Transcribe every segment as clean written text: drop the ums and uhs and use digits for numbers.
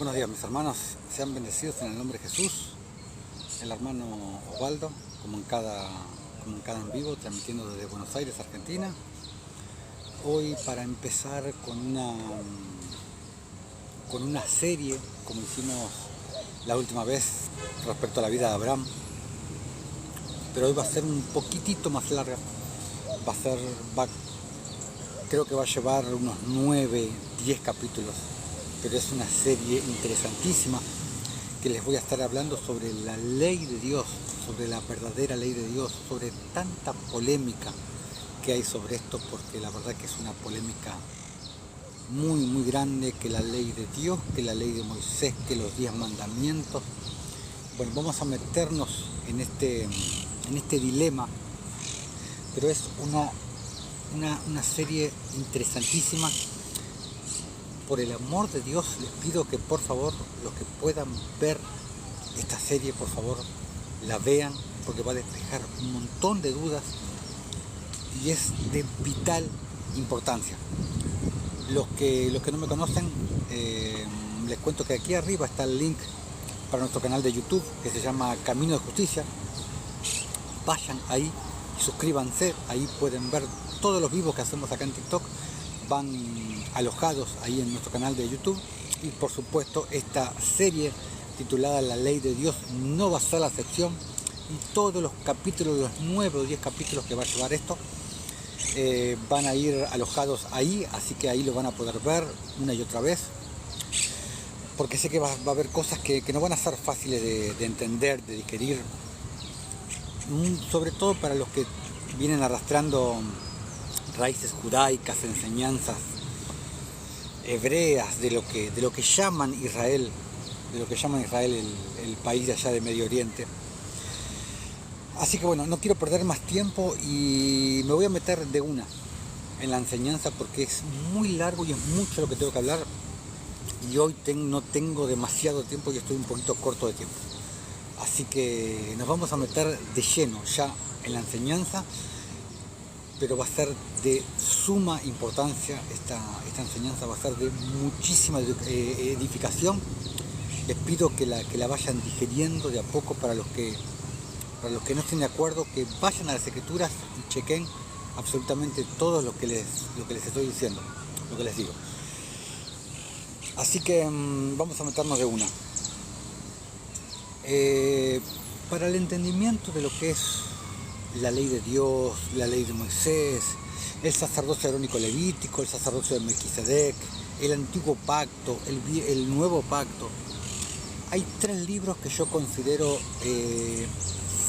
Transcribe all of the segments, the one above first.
Buenos días mis hermanos, sean bendecidos en el nombre de Jesús. El hermano Osvaldo, como en cada en vivo, transmitiendo desde Buenos Aires, Argentina. Hoy para empezar con una serie, como hicimos la última vez respecto a la vida de Abraham, pero hoy va a ser un poquitito más larga. Creo que va a llevar unos 9, 10 capítulos, pero es una serie interesantísima que les voy a estar hablando sobre la ley de Dios, sobre la verdadera ley de Dios, sobre tanta polémica que hay sobre esto, porque la verdad que es una polémica muy muy grande, que la ley de Dios, que la ley de Moisés, que los 10 mandamientos. Bueno, vamos a meternos en este dilema, pero es una serie interesantísima. Por el amor de Dios les pido que por favor los que puedan ver esta serie, por favor la vean, porque va a despejar un montón de dudas y es de vital importancia. Los que no me conocen, les cuento que aquí arriba está el link para nuestro canal de YouTube que se llama Camino de Justicia. Vayan ahí y suscríbanse, ahí pueden ver todos los vivos que hacemos acá en TikTok, van alojados ahí en nuestro canal de YouTube. Y por supuesto esta serie titulada La Ley de Dios no va a ser la excepción, y todos los capítulos, los 9 o 10 capítulos que va a llevar esto, van a ir alojados ahí, así que ahí lo van a poder ver una y otra vez, porque sé que va a haber cosas que no van a ser fáciles de entender, de digerir, sobre todo para los que vienen arrastrando raíces judaicas, enseñanzas hebreas de lo que llaman Israel, el país de allá de Medio Oriente. Así que bueno, no quiero perder más tiempo y me voy a meter de una en la enseñanza, porque es muy largo y es mucho lo que tengo que hablar, y hoy no tengo demasiado tiempo y estoy un poquito corto de tiempo. Así que nos vamos a meter de lleno ya en la enseñanza, pero va a ser de suma importancia. Esta enseñanza va a ser de muchísima edificación. Les pido que la vayan digeriendo de a poco. Para los que no estén de acuerdo, que vayan a las Escrituras y chequen absolutamente todo lo que les estoy diciendo, lo que les digo. Así que vamos a meternos de una. Para el entendimiento de lo que es la ley de Dios, la ley de Moisés, el sacerdocio arónico levítico, el sacerdocio de Melquisedec, el antiguo pacto, el nuevo pacto, hay 3 libros que yo considero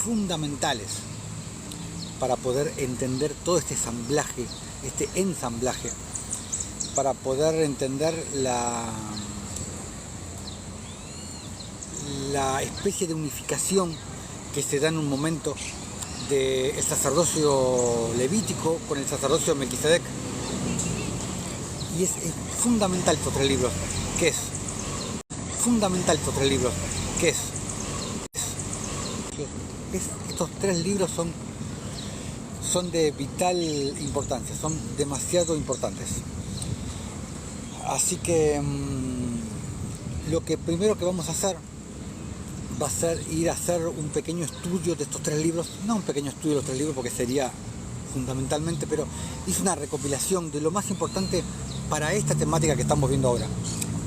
fundamentales para poder entender todo este ensamblaje, para poder entender la especie de unificación que se da en un momento del sacerdocio levítico con el sacerdocio de Melquisedec. Y es fundamental estos 3 libros. ¿Qué es? Fundamental estos 3 libros. ¿Qué es? Estos 3 libros son de vital importancia, son demasiado importantes. Así que lo que primero que vamos a hacer va a ser ir a hacer un pequeño estudio de estos 3 libros, no un pequeño estudio de los 3 libros porque sería fundamentalmente, pero hice una recopilación de lo más importante para esta temática que estamos viendo ahora,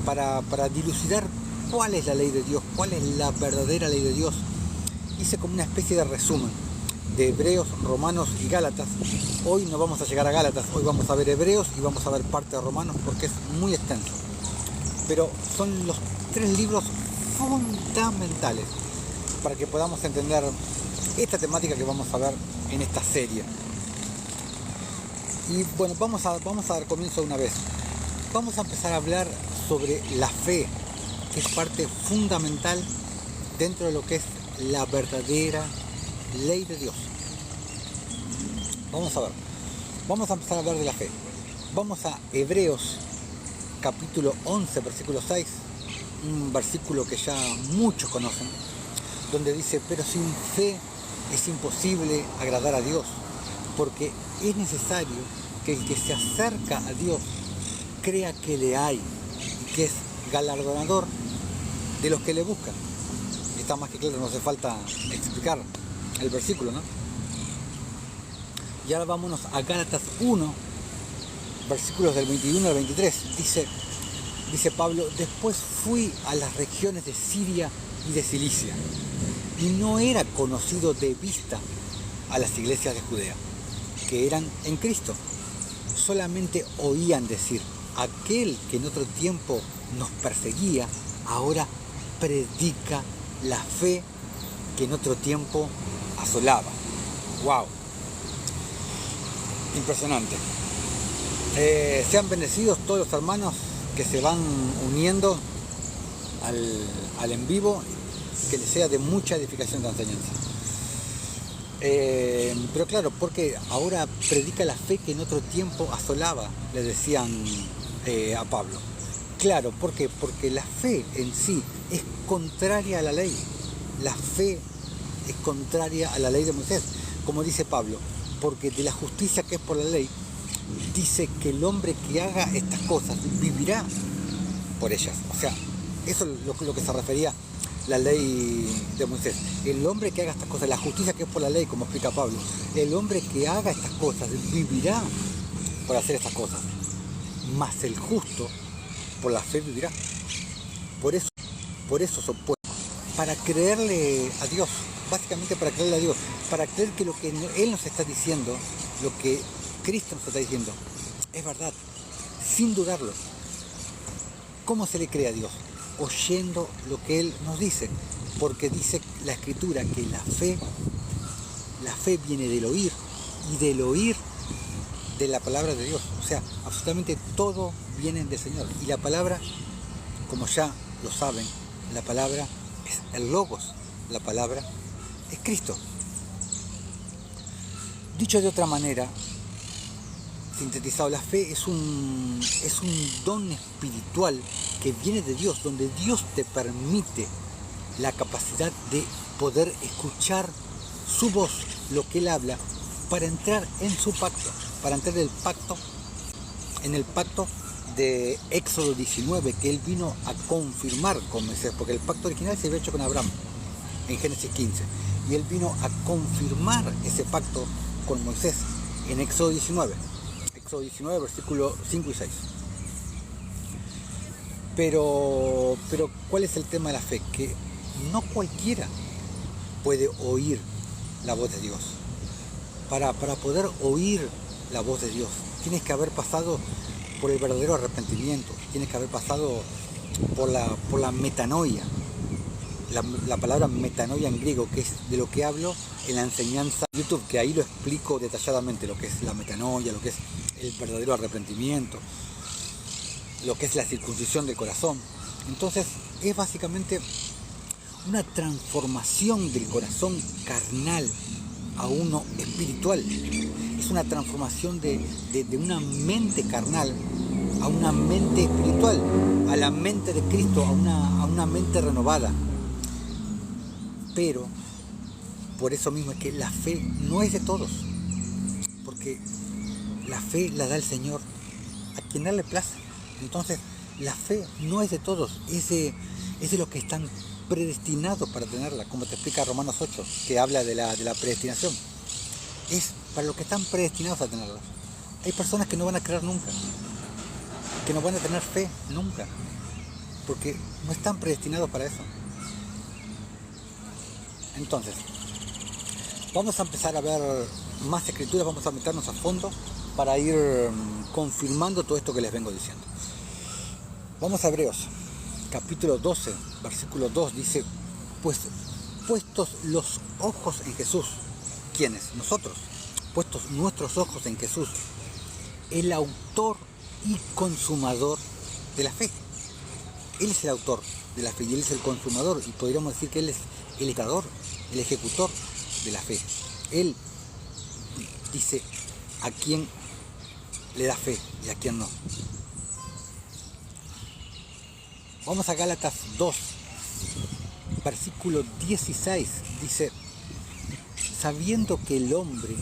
para dilucidar cuál es la ley de Dios, cuál es la verdadera ley de Dios. Hice como una especie de resumen de Hebreos, Romanos y Gálatas. Hoy no vamos a llegar a Gálatas, hoy vamos a ver Hebreos y vamos a ver parte de Romanos porque es muy extenso, pero son los 3 libros fundamentales para que podamos entender esta temática que vamos a ver en esta serie. Y bueno, vamos a dar comienzo de una vez. Vamos a empezar a hablar sobre la fe, que es parte fundamental dentro de lo que es la verdadera ley de Dios. Vamos a empezar a hablar de la fe. Vamos a Hebreos capítulo 11, versículo 6, un versículo que ya muchos conocen, donde dice: pero sin fe es imposible agradar a Dios, porque es necesario que el que se acerca a Dios crea que le hay y que es galardonador de los que le buscan. Está más que claro, no hace falta explicar el versículo, ¿no? Y ahora vámonos a Gálatas 1, versículos del 21 al 23. Dice Pablo: después fui a las regiones de Siria y de Cilicia, y no era conocido de vista a las iglesias de Judea, que eran en Cristo. Solamente oían decir: aquel que en otro tiempo nos perseguía, ahora predica la fe que en otro tiempo asolaba. ¡Wow! Impresionante. Sean bendecidos todos los hermanos que se van uniendo al en vivo, que les sea de mucha edificación de enseñanza. Pero claro, porque ahora predica la fe que en otro tiempo asolaba, le decían a Pablo. Claro, ¿por qué? Porque la fe en sí es contraria a la ley. La fe es contraria a la ley de Moisés, como dice Pablo, porque de la justicia que es por la ley, dice que el hombre que haga estas cosas vivirá por ellas. O sea, eso es lo que se refería la ley de Moisés. El hombre que haga estas cosas, la justicia que es por la ley, como explica Pablo, el hombre que haga estas cosas vivirá por hacer estas cosas, mas el justo por la fe vivirá. Por eso son puestos, para creerle a Dios, básicamente para creerle a Dios, para creer que lo que Él nos está diciendo, lo que Cristo nos está diciendo, es verdad, sin dudarlo. ¿Cómo se le cree a Dios? Oyendo lo que Él nos dice, porque dice la Escritura que la fe viene del oír, y del oír de la palabra de Dios. O sea, absolutamente todo viene del Señor. Y la palabra, como ya lo saben, la palabra es el Logos, la palabra es Cristo. Dicho de otra manera, sintetizado, la fe es un don espiritual que viene de Dios, donde Dios te permite la capacidad de poder escuchar su voz, lo que Él habla, para entrar en su pacto, para entrar en el pacto de Éxodo 19, que Él vino a confirmar con Moisés, porque el pacto original se había hecho con Abraham en Génesis 15, y Él vino a confirmar ese pacto con Moisés en Éxodo 19, versículos 5 y 6. Pero ¿cuál es el tema de la fe? Que no cualquiera puede oír la voz de Dios. Para poder oír la voz de Dios, tienes que haber pasado por el verdadero arrepentimiento, tienes que haber pasado por la metanoia. La palabra metanoia en griego, que es de lo que hablo en la enseñanza de YouTube, que ahí lo explico detalladamente, lo que es la metanoia, lo que es el verdadero arrepentimiento, lo que es la circuncisión del corazón. Entonces es básicamente una transformación del corazón carnal a uno espiritual. Es una transformación de una mente carnal a una mente espiritual, a la mente de Cristo, a una mente renovada. Pero por eso mismo es que la fe no es de todos, porque la fe la da el Señor a quien Él le place. Entonces la fe no es de todos, es de los que están predestinados para tenerla, como te explica Romanos 8, que habla de la predestinación. Es para los que están predestinados a tenerla. Hay personas que no van a creer nunca, que no van a tener fe nunca, porque no están predestinados para eso. Entonces, vamos a empezar a ver más escrituras, vamos a meternos a fondo para ir confirmando todo esto que les vengo diciendo. Vamos a Hebreos, capítulo 12, versículo 2, dice: pues puestos los ojos en Jesús. ¿Quiénes? Nosotros. Puestos nuestros ojos en Jesús, el autor y consumador de la fe. Él es el autor de la fe y Él es el consumador, y podríamos decir que Él es el creador, el ejecutor de la fe. Él dice a quién le da fe y a quién no. Vamos a Gálatas 2, versículo 16, dice: sabiendo que el hombre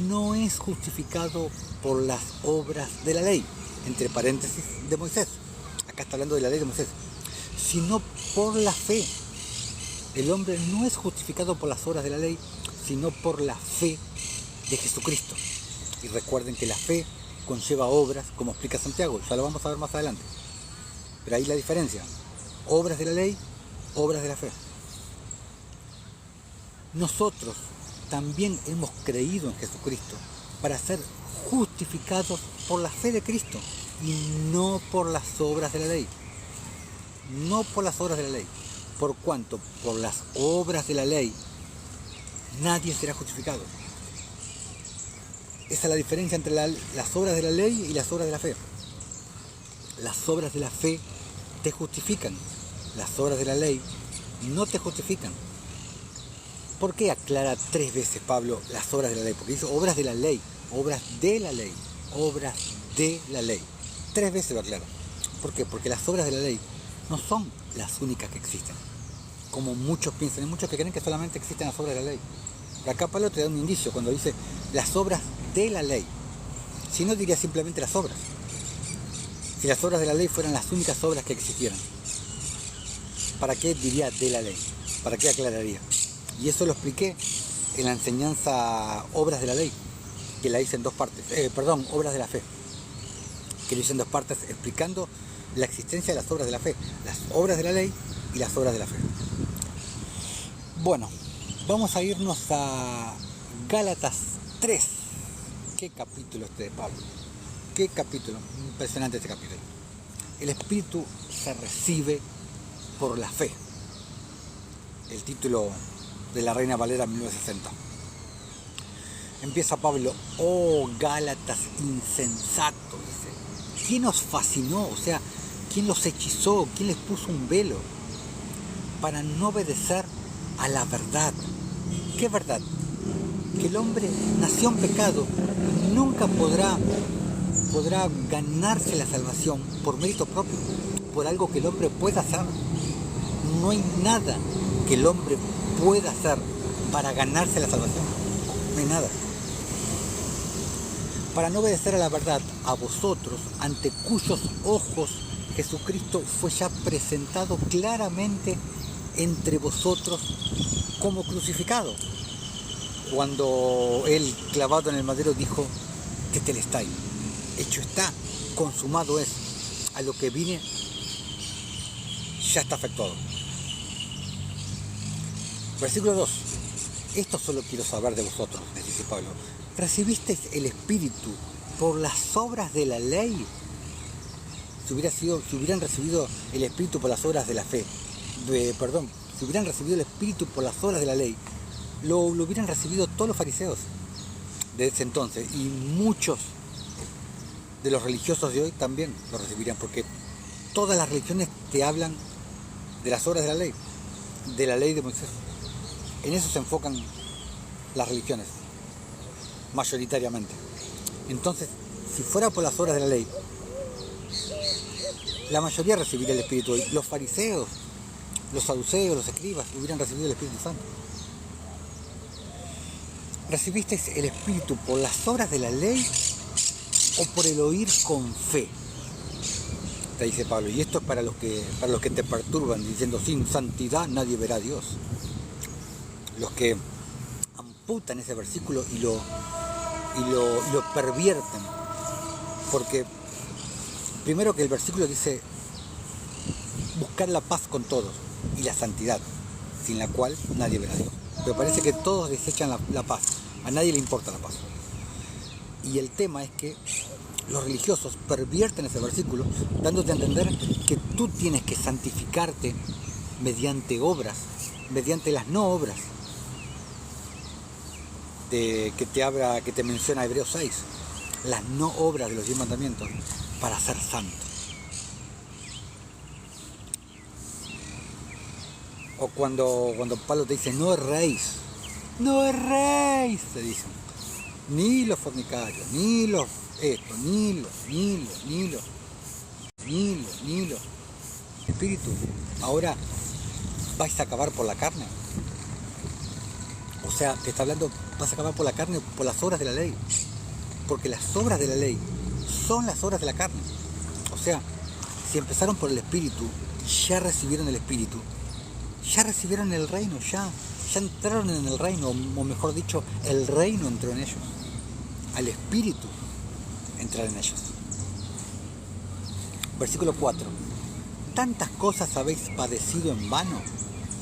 no es justificado por las obras de la ley, entre paréntesis de Moisés, acá está hablando de la ley de Moisés, sino por la fe. El hombre no es justificado por las obras de la ley, sino por la fe de Jesucristo. Y recuerden que la fe conlleva obras, como explica Santiago, ya lo vamos a ver más adelante. Pero ahí la diferencia, obras de la ley, obras de la fe. Nosotros también hemos creído en Jesucristo para ser justificados por la fe de Cristo y no por las obras de la ley. No por las obras de la ley. Por cuanto por las obras de la ley nadie será justificado. Esa es la diferencia entre las obras de la ley y las obras de la fe. Las obras de la fe te justifican. Las obras de la ley no te justifican. ¿Por qué aclara 3 veces Pablo las obras de la ley? Porque dice obras de la ley, obras de la ley, obras de la ley. 3 veces lo aclara. ¿Por qué? Porque las obras de la ley no son las únicas que existen. Como muchos piensan, hay muchos que creen que solamente existen las obras de la ley. Pero acá Pablo te da un indicio cuando dice las obras de la ley. Si no, diría simplemente las obras. Si las obras de la ley fueran las únicas obras que existieran, ¿para qué diría de la ley? ¿Para qué aclararía? Y eso lo expliqué en la enseñanza Obras de la Ley, que la hice en 2 partes. Obras de la Fe, que lo hice en 2 partes explicando la existencia de las obras de la fe, las obras de la ley y las obras de la fe. Bueno, vamos a irnos a Gálatas 3. Qué capítulo este de Pablo. Qué capítulo, impresionante este capítulo. El Espíritu se recibe por la fe. El título de la Reina Valera 1960. Empieza Pablo, oh Gálatas insensatos, dice. ¿Quién os fascinó? O sea, ¿quién los hechizó? ¿Quién les puso un velo? Para no obedecer a la verdad. ¿Qué verdad? Que el hombre nació en pecado y nunca podrá ganarse la salvación por mérito propio, por algo que el hombre pueda hacer. No hay nada que el hombre pueda hacer para ganarse la salvación. No hay nada. Para no obedecer a la verdad, a vosotros, ante cuyos ojos Jesucristo fue ya presentado claramente entre vosotros como crucificado. Cuando él, clavado en el madero, dijo que telestai, hecho está, consumado es, a lo que vine ya está efectuado. Versículo 2. Esto solo quiero saber de vosotros, les dice Pablo. ¿Recibisteis el Espíritu por las obras de la ley? Si hubieran recibido el Espíritu por las obras de la fe, si hubieran recibido el Espíritu por las obras de la ley, lo hubieran recibido todos los fariseos de ese entonces, y muchos de los religiosos de hoy también lo recibirían, porque todas las religiones te hablan de las obras de la ley de Moisés. En eso se enfocan las religiones, mayoritariamente. Entonces, si fuera por las obras de la ley, la mayoría recibiría el Espíritu. Los fariseos, los saduceos, los escribas hubieran recibido el Espíritu Santo. ¿Recibisteis el Espíritu por las obras de la ley o por el oír con fe? Te dice Pablo, y esto es para los que te perturban diciendo sin santidad nadie verá a Dios. Los que amputan ese versículo y lo pervierten, porque primero que el versículo dice buscar la paz con todos y la santidad, sin la cual nadie verá a Dios. Pero parece que todos desechan la paz, a nadie le importa la paz. Y el tema es que los religiosos pervierten ese versículo, dándote a entender que tú tienes que santificarte mediante obras, mediante las no obras que te menciona Hebreos 6, las no obras de los 10 mandamientos, para ser santo. O cuando Pablo te dice, no erréis, te dicen, ni los fornicarios, ni los esto, ni los espíritu, ahora vais a acabar por la carne. O sea, te está hablando, vas a acabar por la carne, por las obras de la ley. Porque las obras de la ley son las obras de la carne. O sea, si empezaron por el Espíritu, ya recibieron el Espíritu, ya recibieron el reino, ya entraron en el reino, o mejor dicho, el reino entró en ellos. Al Espíritu entrar en ellos. Versículo 4. ¿Tantas cosas habéis padecido en vano?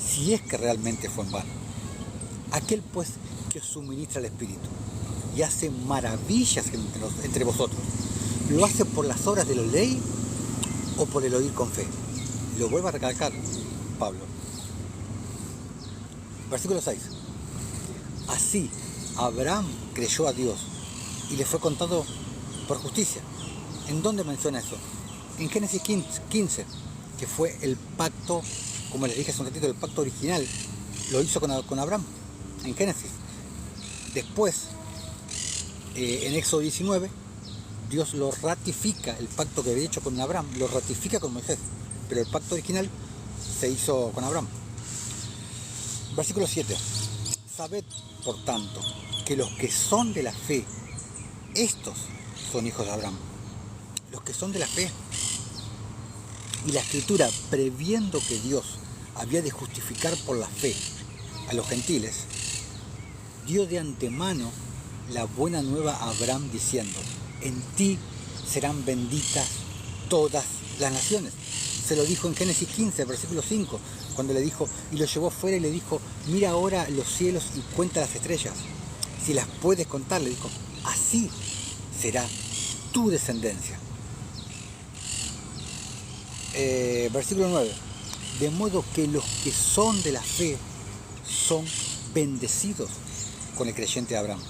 Si es que realmente fue en vano. Aquel pues que os suministra el Espíritu y hace maravillas entre vosotros, ¿lo hace por las obras de la ley o por el oír con fe? Lo vuelvo a recalcar Pablo. Versículo 6. Así Abraham creyó a Dios y le fue contado por justicia. ¿En dónde menciona eso? En Génesis 15, que fue el pacto, como les dije hace un ratito, el pacto original, lo hizo con Abraham, en Génesis. Después, en Éxodo 19, Dios lo ratifica, el pacto que había hecho con Abraham, lo ratifica con Moisés, pero el pacto original se hizo con Abraham. Versículo 7. Sabed, por tanto, que los que son de la fe, estos son hijos de Abraham. Los que son de la fe. Y la Escritura, previendo que Dios había de justificar por la fe a los gentiles, dio de antemano la buena nueva a Abraham diciendo: en ti serán benditas todas las naciones. Se lo dijo en Génesis 15, versículo 5, cuando le dijo, y lo llevó fuera y le dijo: mira ahora los cielos y cuenta las estrellas, si las puedes contar, le dijo, así será tu descendencia. Versículo 9, de modo que los que son de la fe son bendecidos con el creyente Abraham.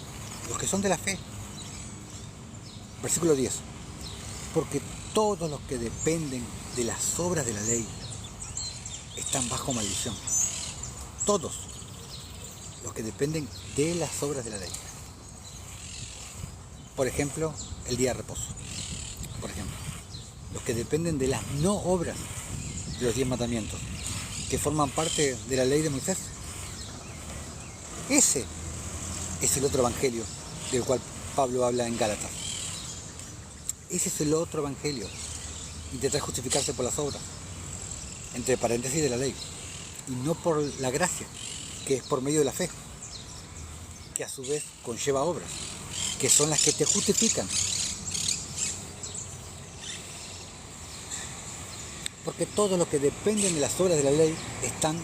Los que son de la fe. Versículo 10, porque todos los que dependen de las obras de la ley están bajo maldición. Todos los que dependen de las obras de la ley. Por ejemplo, el día de reposo. Por ejemplo, los que dependen de las no obras de los 10 mandamientos, que forman parte de la ley de Moisés. Ese es el otro evangelio del cual Pablo habla en Gálatas. Ese es el otro evangelio. Intentar justificarse por las obras, entre paréntesis, de la ley, y no por la gracia, que es por medio de la fe, que a su vez conlleva obras, que son las que te justifican. Porque todos los que dependen de las obras de la ley están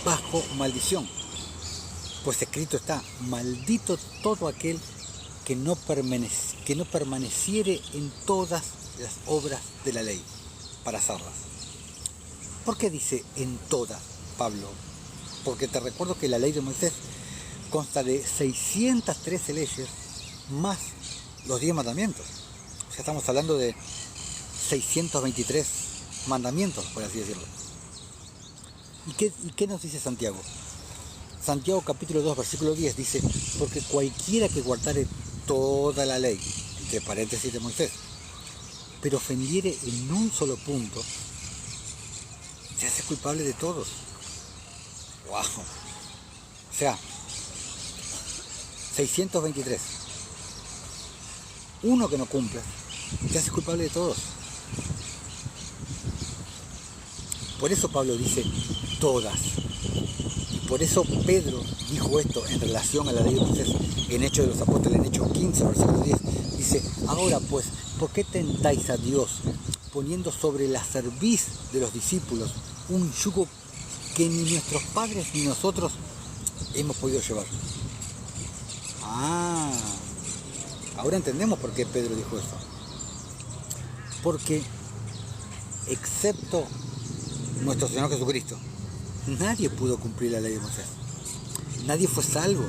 bajo maldición. Pues escrito está: maldito todo aquel que no permaneciere en todas las obras de la ley para hacerlas. ¿Por qué dice en todas, Pablo? Porque te recuerdo que la ley de Moisés consta de 613 leyes más los 10 mandamientos. O sea, estamos hablando de 623 mandamientos, por así decirlo. ¿Y qué nos dice Santiago? Santiago capítulo 2, versículo 10 dice: porque cualquiera que guardare toda la ley, entre paréntesis de Moisés, pero ofendiere en un solo punto, se hace culpable de todos. ¡Wow! O sea, 623. Uno que no cumple, se hace culpable de todos. Por eso Pablo dice todas. Y por eso Pedro dijo esto en relación a la ley de Moisés en Hechos de los Apóstoles, en Hechos 15, versículo 10. Dice: ahora pues, ¿por qué tentáis a Dios poniendo sobre la cerviz de los discípulos un yugo que ni nuestros padres ni nosotros hemos podido llevar? Ahora entendemos por qué Pedro dijo eso. Porque excepto nuestro Señor Jesucristo, nadie pudo cumplir la ley de Moisés. Nadie fue salvo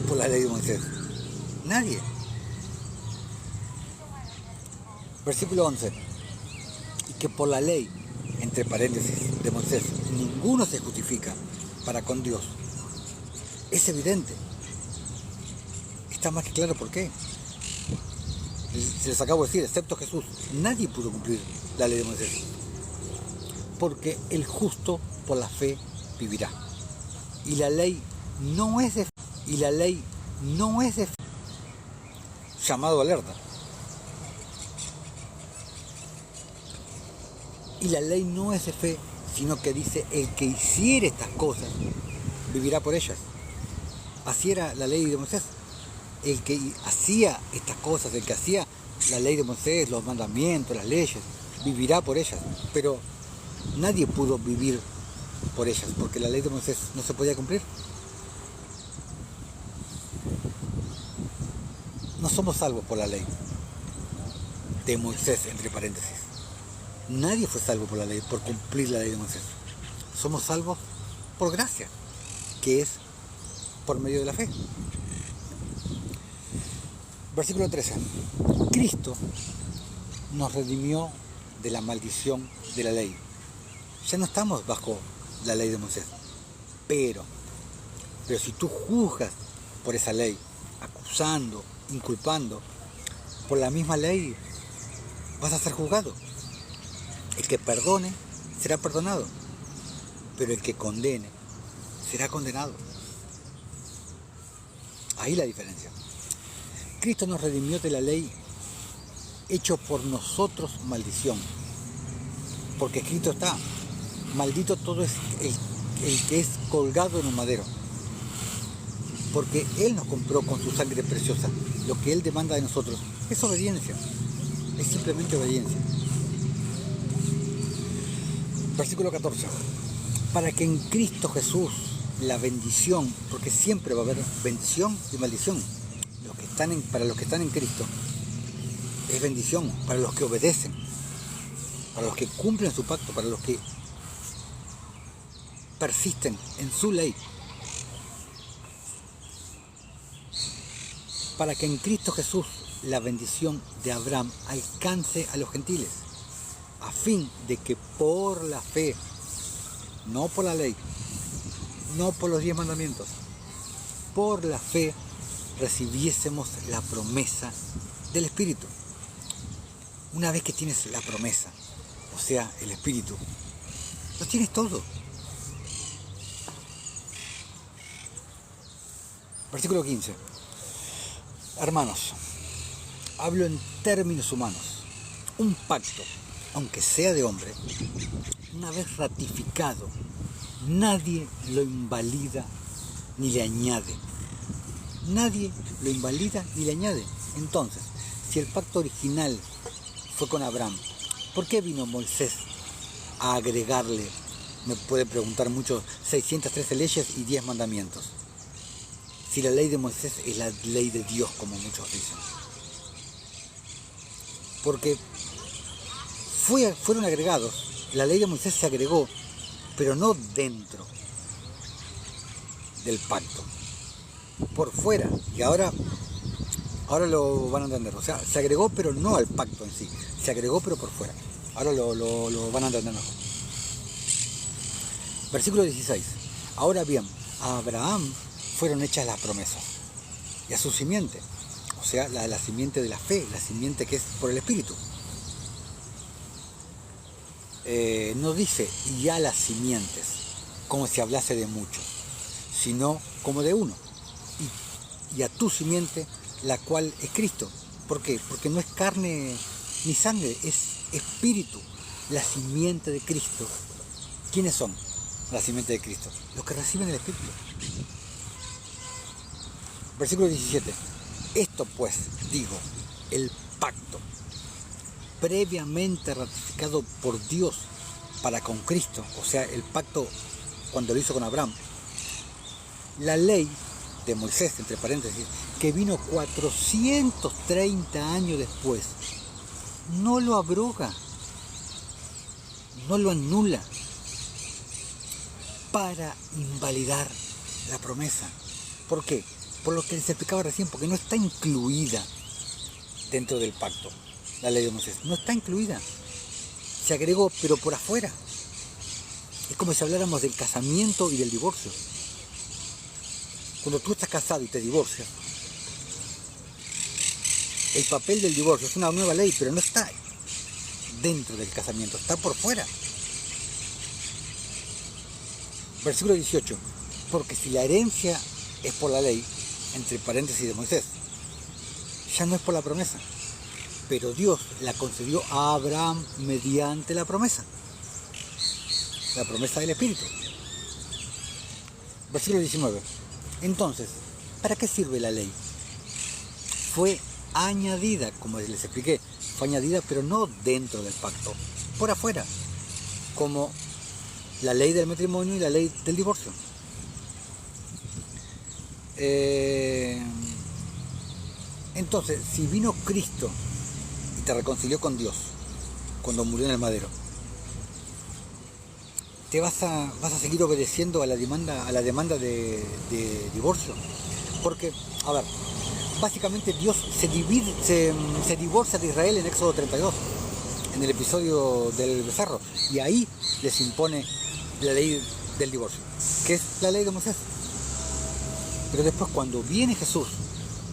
por la ley de Moisés. Nadie. Versículo 11. Y que por la ley, entre paréntesis, de Moisés, ninguno se justifica para con Dios. Es evidente. Está más que claro por qué. Se les acabo de decir, excepto Jesús, nadie pudo cumplir la ley de Moisés. Porque el justo por la fe vivirá. Y la ley no es de fe. Y la ley no es de fe. Llamado alerta. Y la ley no es de fe, sino que dice, el que hiciere estas cosas, vivirá por ellas. Así era la ley de Moisés. El que hacía estas cosas, el que hacía la ley de Moisés, los mandamientos, las leyes, vivirá por ellas. Pero nadie pudo vivir por ellas, porque la ley de Moisés no se podía cumplir. No somos salvos por la ley de Moisés, entre paréntesis. Nadie fue salvo por la ley, por cumplir la ley de Moisés. Somos salvos por gracia, que es por medio de la fe. Versículo 13. Cristo nos redimió de la maldición de la ley. Ya no estamos bajo la ley de Moisés. Pero si tú juzgas por esa ley, acusando, inculpando, por la misma ley vas a ser juzgado. El que perdone será perdonado, pero el que condene será condenado. Ahí la diferencia. Cristo nos redimió de la ley, hecho por nosotros maldición. Porque escrito está, maldito todo es el que es colgado en un madero. Porque Él nos compró con su sangre preciosa. Lo que Él demanda de nosotros es obediencia. Es simplemente obediencia. Versículo 14. Para que en Cristo Jesús la bendición, porque siempre va a haber bendición y maldición. Para los que están en Cristo es bendición, para los que obedecen, para los que cumplen su pacto, para los que persisten en su ley. Para que en Cristo Jesús la bendición de Abraham alcance a los gentiles, a fin de que por la fe, no por la ley, no por los 10 mandamientos, por la fe recibiésemos la promesa del Espíritu. Una vez que tienes la promesa, o sea, el Espíritu, lo tienes todo. Versículo 15. Hermanos, hablo en términos humanos. Un pacto, aunque sea de hombre, una vez ratificado, nadie lo invalida ni le añade. Nadie lo invalida ni le añade. Entonces, si el pacto original fue con Abraham, ¿por qué vino Moisés a agregarle, me pueden preguntar mucho, 613 leyes y 10 mandamientos? Si la ley de Moisés es la ley de Dios, como muchos dicen. Porque fueron agregados, la ley de Moisés se agregó, pero no dentro del pacto, por fuera. Y ahora lo van a entender. O sea, se agregó pero no al pacto en sí, se agregó pero por fuera. Ahora lo van a entender mejor. Versículo 16. Ahora bien, a Abraham fueron hechas las promesas, y a su simiente, o sea, la simiente de la fe, la simiente que es por el Espíritu. No dice y a las simientes, como si hablase de muchos, sino como de uno. Y a tu simiente, la cual es Cristo. ¿Por qué? Porque no es carne ni sangre, es Espíritu, la simiente de Cristo. ¿Quiénes son la simiente de Cristo? Los que reciben el Espíritu. Versículo 17. Esto pues, digo, el pacto previamente ratificado por Dios para con Cristo, o sea, el pacto cuando lo hizo con Abraham. La ley de Moisés, entre paréntesis, que vino 430 años después, no lo abroga, no lo anula para invalidar la promesa. ¿Por qué? Por lo que les explicaba recién, porque no está incluida dentro del pacto. La ley de Moisés no está incluida, se agregó pero por afuera. Es como si habláramos del casamiento y del divorcio. Cuando tú estás casado y te divorcias, el papel del divorcio es una nueva ley, pero no está dentro del casamiento, está por fuera. Versículo 18. Porque si la herencia es por la ley, entre paréntesis de Moisés, ya no es por la promesa, pero Dios la concedió a Abraham mediante la promesa. la promesa del Espíritu. Versículo 19. Entonces, ¿para qué sirve la ley? Fue añadida, como les expliqué, fue añadida pero no dentro del pacto, por afuera, como la ley del matrimonio y la ley del divorcio. Entonces, si vino Cristo y te reconcilió con Dios cuando murió en el madero, ¿te vas a seguir obedeciendo a la demanda de divorcio? Porque, a ver, básicamente Dios se divorcia de Israel en Éxodo 32, en el episodio del becerro, y ahí les impone la ley del divorcio, que es la ley de Moisés. Pero después, cuando viene Jesús,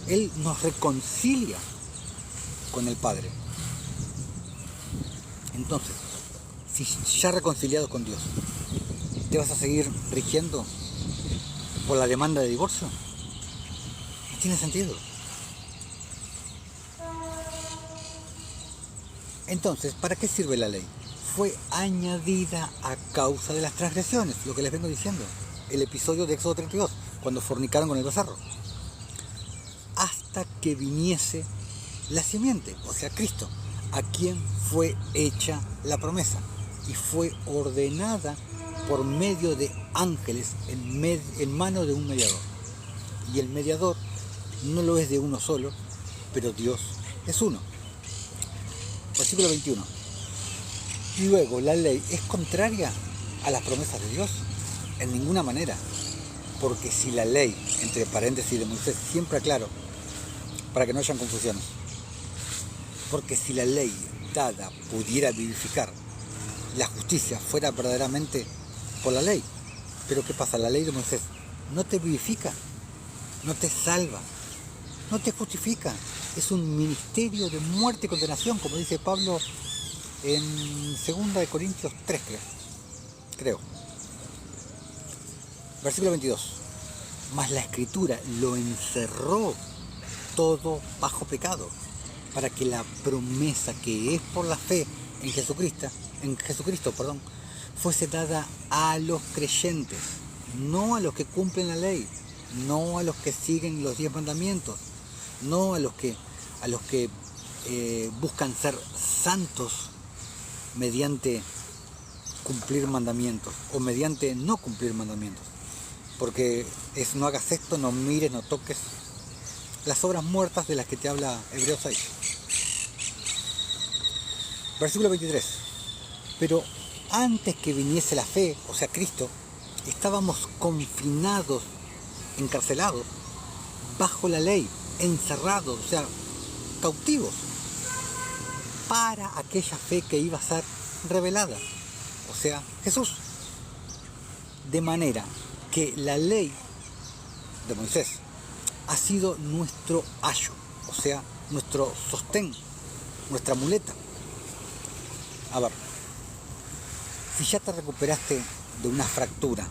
Él nos reconcilia con el Padre. Entonces, si ya reconciliado con Dios, ¿te vas a seguir rigiendo por la demanda de divorcio? No tiene sentido. Entonces, ¿para qué sirve la ley? Fue añadida a causa de las transgresiones, lo que les vengo diciendo. El episodio de Éxodo 32, cuando fornicaron con el becerro. Hasta que viniese la simiente, o sea, Cristo, a quien fue hecha la promesa y fue ordenada por medio de ángeles en mano de un mediador. Y el mediador no lo es de uno solo, pero Dios es uno. Versículo 21. Luego, ¿la ley es contraria a las promesas de Dios? En ninguna manera. Porque si la ley, entre paréntesis de Moisés, siempre aclaro, para que no hayan confusiones, porque si la ley dada pudiera vivificar, la justicia fuera verdaderamente por la ley. Pero ¿qué pasa? La ley de Moisés no te vivifica, no te salva, no te justifica. Es un ministerio de muerte y condenación, como dice Pablo en 2 Corintios 3, creo. Versículo 22. Mas la Escritura lo encerró todo bajo pecado, para que la promesa que es por la fe en Jesucristo, fuese dada a los creyentes, no a los que cumplen la ley, no a los que siguen los 10 mandamientos, no a los que buscan ser santos mediante cumplir mandamientos o mediante no cumplir mandamientos. Porque es: no hagas esto, no mires, no toques. Las obras muertas de las que te habla Hebreos 6. Versículo 23. Pero antes que viniese la fe, o sea, Cristo, estábamos confinados, encarcelados, bajo la ley, encerrados, o sea, cautivos, para aquella fe que iba a ser revelada, o sea, Jesús. De manera que la ley de Moisés ha sido nuestro ayo, o sea, nuestro sostén, nuestra muleta. A ver, si ya te recuperaste de una fractura,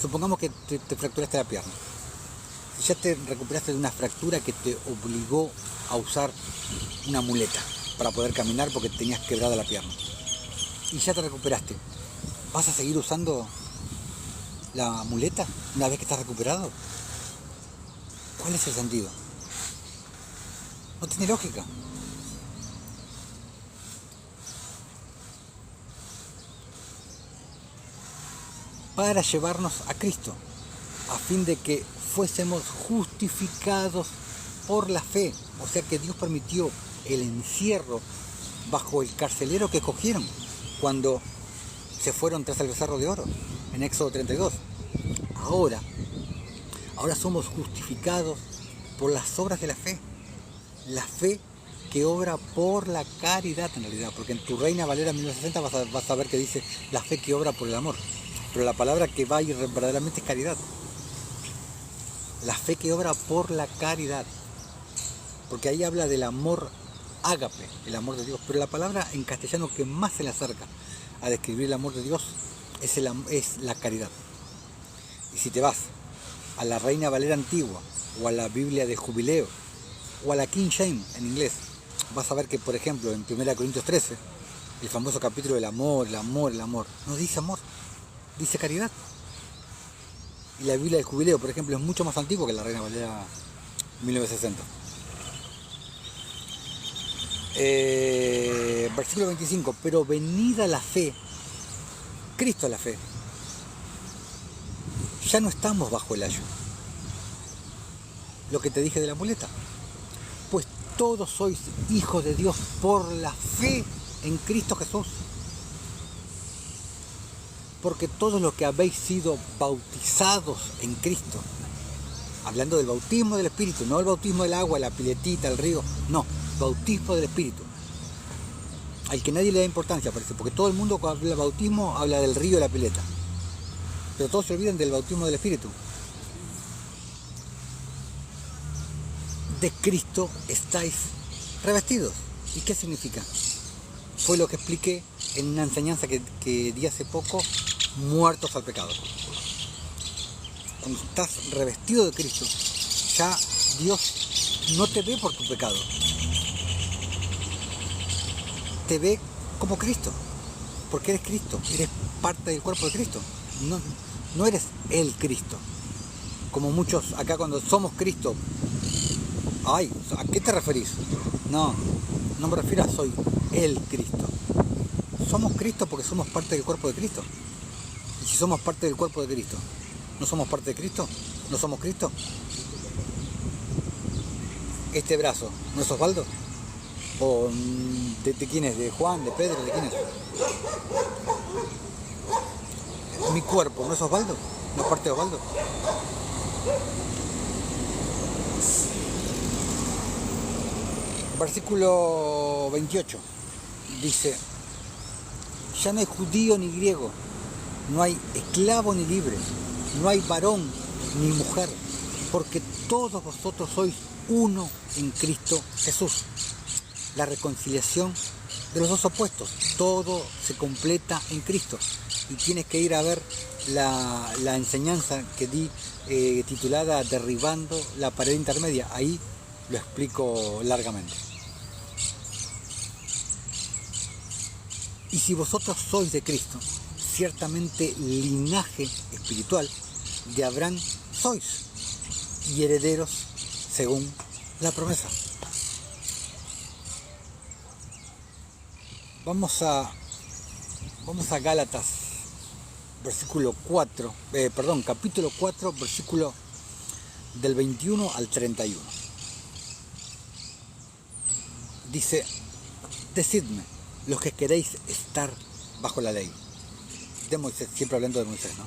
supongamos que te fracturaste la pierna, si ya te recuperaste de una fractura que te obligó a usar una muleta para poder caminar porque tenías quebrada la pierna, y ya te recuperaste, ¿vas a seguir usando la muleta una vez que estás recuperado? ¿Cuál es el sentido? No tiene lógica. Para llevarnos a Cristo, a fin de que fuésemos justificados por la fe. O sea que Dios permitió el encierro bajo el carcelero que cogieron cuando se fueron tras el becerro de oro, en Éxodo 32. Ahora somos justificados por las obras de la fe. La fe que obra por la caridad, en realidad, porque en tu Reina Valera 1960 vas a ver que dice la fe que obra por el amor. Pero la palabra que va ahí verdaderamente es caridad. La fe que obra por la caridad. Porque ahí habla del amor ágape, el amor de Dios. Pero la palabra en castellano que más se le acerca a describir el amor de Dios es la caridad. Y si te vas a la Reina Valera antigua, o a la Biblia de Jubileo, o a la King James en inglés, vas a ver que, por ejemplo, en 1 Corintios 13, El famoso capítulo del amor, el amor, el amor. No dice amor, dice caridad. Y la Biblia del Jubileo, por ejemplo, es mucho más antigua que la Reina Valera 1960. Versículo 25. Pero venida la fe, Cristo es la fe, ya no estamos bajo el ayo. Lo que te dije de la muleta. Pues todos sois hijos de Dios por la fe en Cristo Jesús. Porque todos los que habéis sido bautizados en Cristo, hablando del bautismo del Espíritu, no el bautismo del agua, la piletita, el río, no, bautismo del Espíritu, al que nadie le da importancia, parece, porque todo el mundo cuando habla de bautismo habla del río y la pileta, pero todos se olvidan del bautismo del Espíritu. De Cristo estáis revestidos. ¿Y qué significa? Fue lo que expliqué en una enseñanza que di hace poco, muertos al pecado. Cuando estás revestido de Cristo, ya Dios no te ve por tu pecado, te ve como Cristo, porque eres Cristo, eres parte del cuerpo de Cristo, no eres el Cristo, como muchos acá cuando somos Cristo. Ay, ¿a qué te referís? No me refiero a soy el Cristo. Somos Cristo porque somos parte del cuerpo de Cristo. Y si somos parte del cuerpo de Cristo, ¿no somos parte de Cristo? ¿No somos Cristo? Este brazo, ¿no es Osvaldo? ¿O de quién es? ¿De Juan? ¿De Pedro? ¿De quién es? Mi cuerpo, ¿no es Osvaldo? ¿No es parte de Osvaldo? Versículo 28 dice: ya no hay judío ni griego, no hay esclavo ni libre, no hay varón ni mujer, porque todos vosotros sois uno en Cristo Jesús. La reconciliación de los dos opuestos, todo se completa en Cristo. Y tienes que ir a ver la enseñanza que di titulada Derribando la pared intermedia, ahí lo explico largamente. Y si vosotros sois de Cristo, ciertamente linaje espiritual de Abraham sois, y herederos según la promesa. Vamos a Gálatas, capítulo 4, versículo del 21 al 31. Dice: decidme, los que queréis estar bajo la ley. De Moisés, siempre hablando de Moisés, ¿no?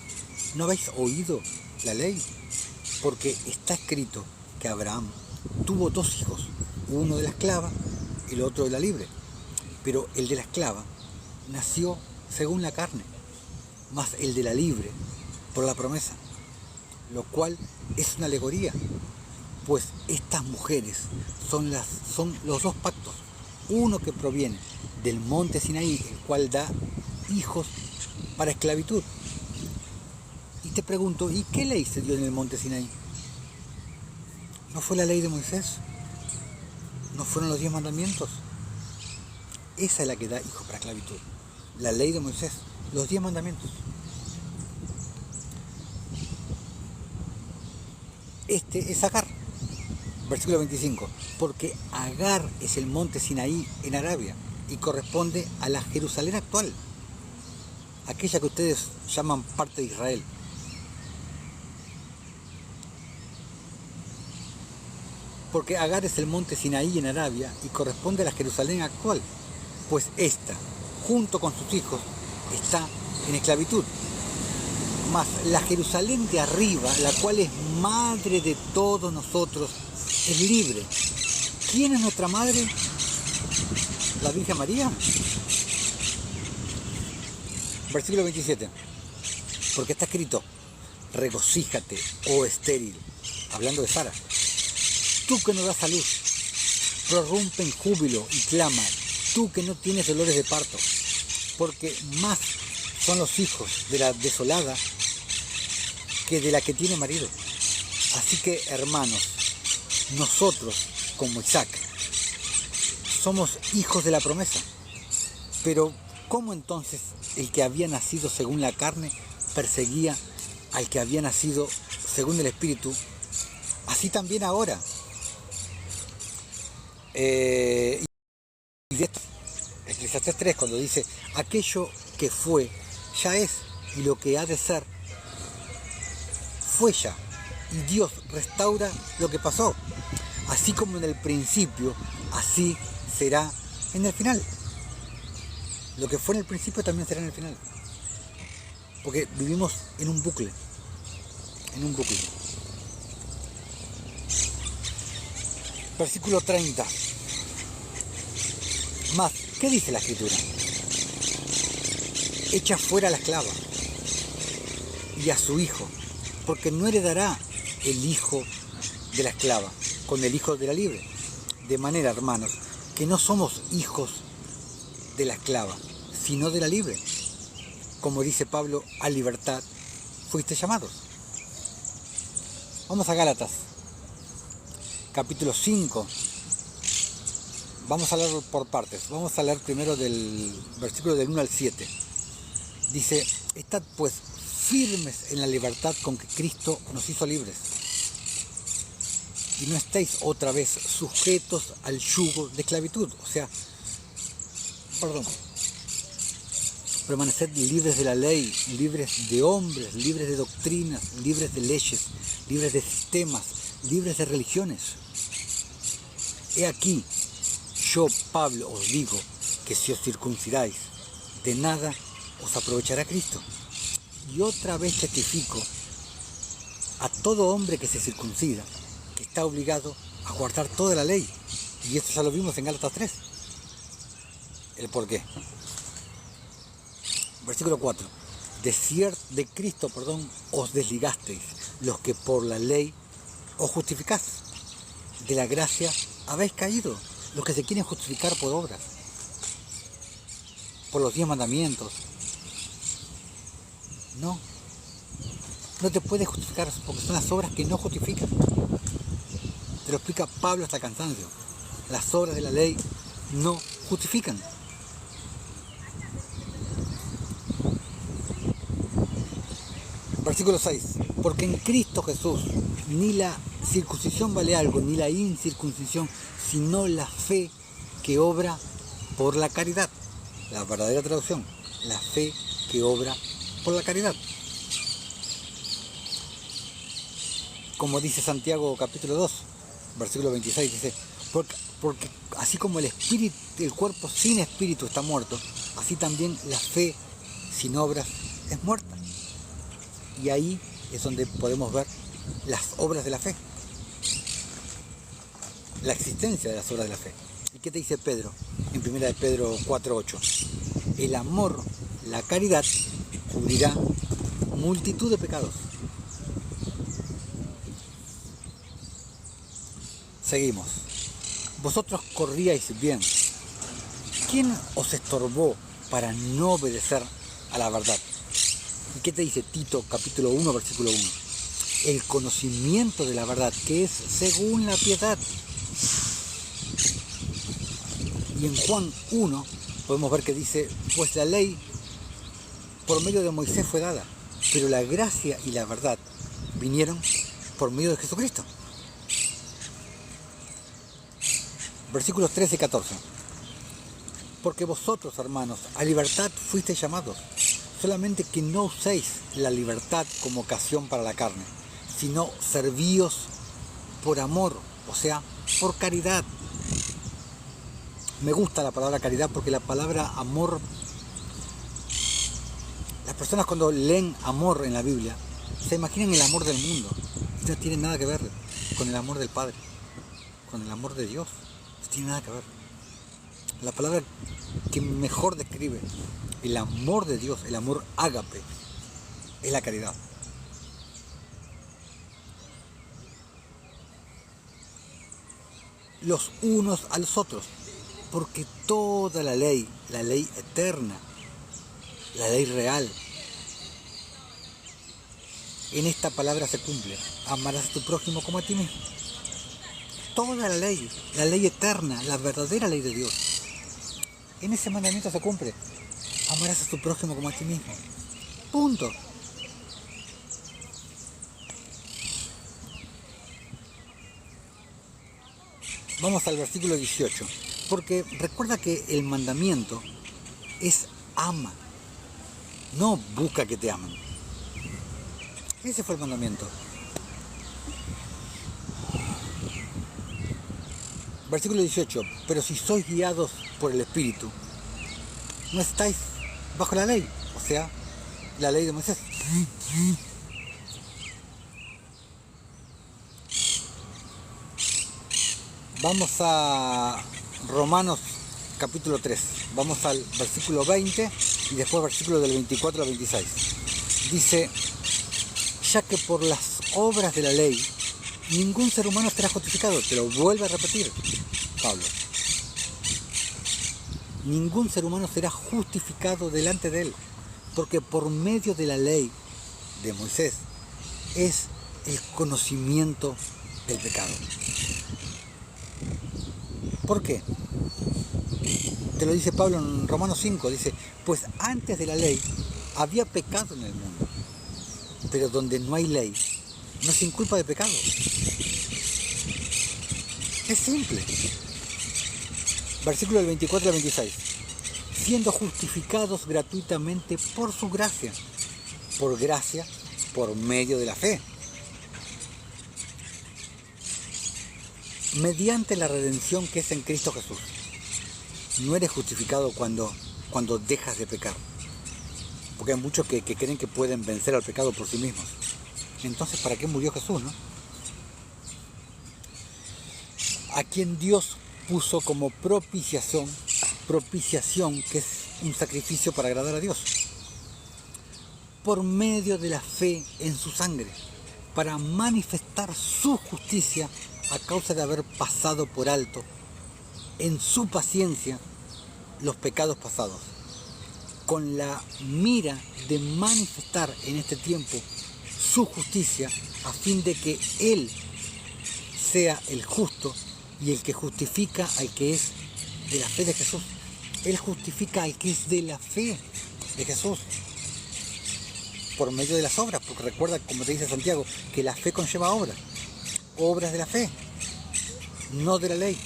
¿No habéis oído la ley? Porque está escrito que Abraham tuvo dos hijos, uno de la esclava y el otro de la libre. Pero el de la esclava nació según la carne, más el de la libre por la promesa, lo cual es una alegoría, pues estas mujeres son los dos pactos, uno que proviene del monte Sinaí, el cual da hijos para esclavitud. Y te pregunto, ¿y qué ley se dio en el monte Sinaí? ¿No fue la ley de Moisés? ¿No fueron los 10 mandamientos? Esa es la que da hijos para esclavitud. La ley de Moisés, los 10 mandamientos. Este es Agar, versículo 25. Porque Agar es el monte Sinaí en Arabia y corresponde a la Jerusalén actual, aquella que ustedes llaman parte de Israel. Porque Agar es el monte Sinaí en Arabia y corresponde a la Jerusalén actual, pues esta, junto con sus hijos, está en esclavitud. Mas la Jerusalén de arriba, la cual es madre de todos nosotros, es libre. ¿Quién es nuestra madre? ¿La Virgen María? Versículo 27. Porque está escrito: regocíjate, oh estéril, hablando de Sara, tú que no das a luz, prorrumpe en júbilo y clama, tú que no tienes dolores de parto, porque más son los hijos de la desolada que de la que tiene marido. Así que, hermanos, nosotros, como Isaac, somos hijos de la promesa, pero ¿Cómo entonces el que había nacido según la carne perseguía al que había nacido según el Espíritu? Así también ahora. Y de esto, Eclesiastés 3, cuando dice, aquello que fue, ya es, y lo que ha de ser, fue ya. Y Dios restaura lo que pasó. Así como en el principio, así será en el final. Lo que fue en el principio también será en el final. Porque vivimos en un bucle. En un bucle. Versículo 30. Más, ¿qué dice la Escritura? Echa fuera a la esclava y a su hijo, porque no heredará el hijo de la esclava con el hijo de la libre. De manera, hermanos, que no somos hijos de la esclava, sino de la libre. Como dice Pablo, a libertad fuiste llamados. Vamos a Gálatas, capítulo 5. Vamos a leer por partes. Vamos a leer primero del versículo del 1 al 7. Dice, estad pues firmes en la libertad con que Cristo nos hizo libres. Y no estéis otra vez sujetos al yugo de esclavitud. O sea, permaneced libres de la ley, libres de hombres, libres de doctrinas, libres de leyes, libres de sistemas, libres de religiones. He aquí, yo, Pablo, os digo que si os circuncidáis, de nada os aprovechará Cristo. Y otra vez testifico a todo hombre que se circuncida, que está obligado a guardar toda la ley. Y esto ya lo vimos en Gálatas 3. El por qué. Versículo 4. De Cristo, os desligasteis, los que por la ley os justificáis. De la gracia habéis caído, los que se quieren justificar por obras, por los 10 mandamientos. No te puedes justificar porque son las obras que no justifican. Te lo explica Pablo hasta el cansancio. Las obras de la ley no justifican. Versículo 6. Porque en Cristo Jesús ni la circuncisión vale algo, ni la incircuncisión, sino la fe que obra por la caridad. La verdadera traducción, la fe que obra por la caridad. Como dice Santiago capítulo 2, versículo 26, dice, porque así como el cuerpo sin espíritu está muerto, así también la fe sin obras es muerta. Y ahí es donde podemos ver las obras de la fe, la existencia de las obras de la fe. ¿Y qué te dice Pedro? En 1 de Pedro 4:8. El amor, la caridad, cubrirá multitud de pecados. Seguimos. Vosotros corríais bien. ¿Quién os estorbó para no obedecer a la verdad? ¿Y qué te dice Tito capítulo 1, versículo 1? El conocimiento de la verdad, que es según la piedad. Y en Juan 1 podemos ver que dice, pues la ley por medio de Moisés fue dada, pero la gracia y la verdad vinieron por medio de Jesucristo. Versículos 13 y 14. Porque vosotros, hermanos, a libertad fuisteis llamados, solamente que no uséis la libertad como ocasión para la carne, sino servíos por amor, o sea, por caridad. Me gusta la palabra caridad porque la palabra amor, las personas cuando leen amor en la Biblia, se imaginan el amor del mundo. Y no tiene nada que ver con el amor del Padre, con el amor de Dios. No tiene nada que ver. La palabra que mejor describe el amor de Dios, el amor ágape, es la caridad. Los unos a los otros, porque toda la ley eterna, la ley real, en esta palabra se cumple. Amarás a tu prójimo como a ti mismo. Toda la ley eterna, la verdadera ley de Dios, en ese mandamiento se cumple. Amarás a tu prójimo como a ti mismo. Punto. Vamos al versículo 18. Porque recuerda que el mandamiento es ama, no busca que te amen. Ese fue el mandamiento. Versículo 18. Pero si sois guiados por el Espíritu, no estáis bajo la ley, o sea, la ley de Moisés. Vamos a Romanos capítulo 3. Vamos al versículo 20 y después versículo del 24 al 26. Dice, ya que por las obras de la ley ningún ser humano será justificado. Te lo vuelve a repetir Pablo. Ningún ser humano será justificado delante de él, porque por medio de la ley de Moisés es el conocimiento del pecado. ¿Por qué? Te lo dice Pablo en Romanos 5, dice, pues antes de la ley había pecado en el mundo, pero donde no hay ley, no se inculpa de pecado. Es simple. Versículo del 24 al 26. Siendo justificados gratuitamente por su gracia, por medio de la fe, mediante la redención que es en Cristo Jesús. No eres justificado cuando dejas de pecar, porque hay muchos que creen que pueden vencer al pecado por sí mismos. Entonces, ¿para qué murió Jesús, no? A quien Dios puso como propiciación, que es un sacrificio para agradar a Dios, por medio de la fe en su sangre, para manifestar su justicia a causa de haber pasado por alto en su paciencia los pecados pasados, con la mira de manifestar en este tiempo su justicia, a fin de que Él sea el justo y el que justifica al que es de la fe de Jesús. Él justifica al que es de la fe de Jesús por medio de las obras, porque recuerda, como te dice Santiago, que la fe conlleva obras de la fe, no de la ley.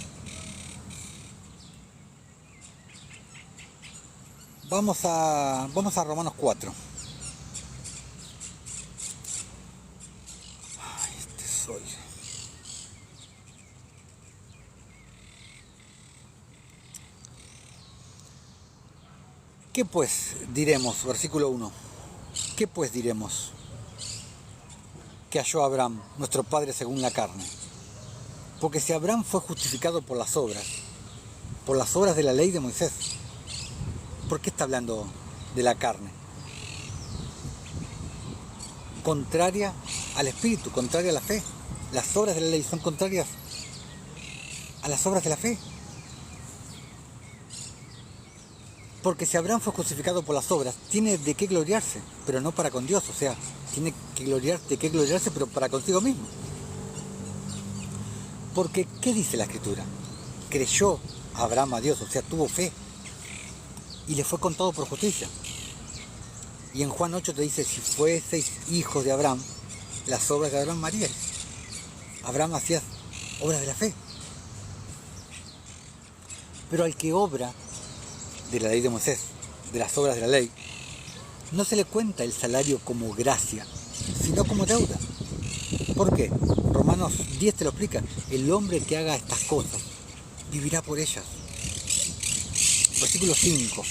Vamos a Romanos 4. Ay, soy. ¿Qué pues diremos? Versículo 1. ¿Qué pues diremos que halló Abraham, nuestro padre según la carne? Porque si Abraham fue justificado por las obras de la ley de Moisés, ¿por qué está hablando de la carne? Contraria al espíritu, contraria a la fe. Las obras de la ley son contrarias a las obras de la fe. Porque si Abraham fue justificado por las obras, tiene de qué gloriarse, pero no para con Dios. O sea, tiene de qué gloriarse, pero para consigo mismo. Porque, ¿qué dice la Escritura? Creyó Abraham a Dios, o sea, tuvo fe, y le fue contado por justicia. Y en Juan 8 te dice, si fueseis hijos de Abraham, las obras de Abraham haríais. Abraham hacía obras de la fe. Pero al que obra de la ley de Moisés, de las obras de la ley, no se le cuenta el salario como gracia, sino como deuda. ¿Por qué? Romanos 10 te lo explica. El hombre que haga estas cosas vivirá por ellas. Versículo 5.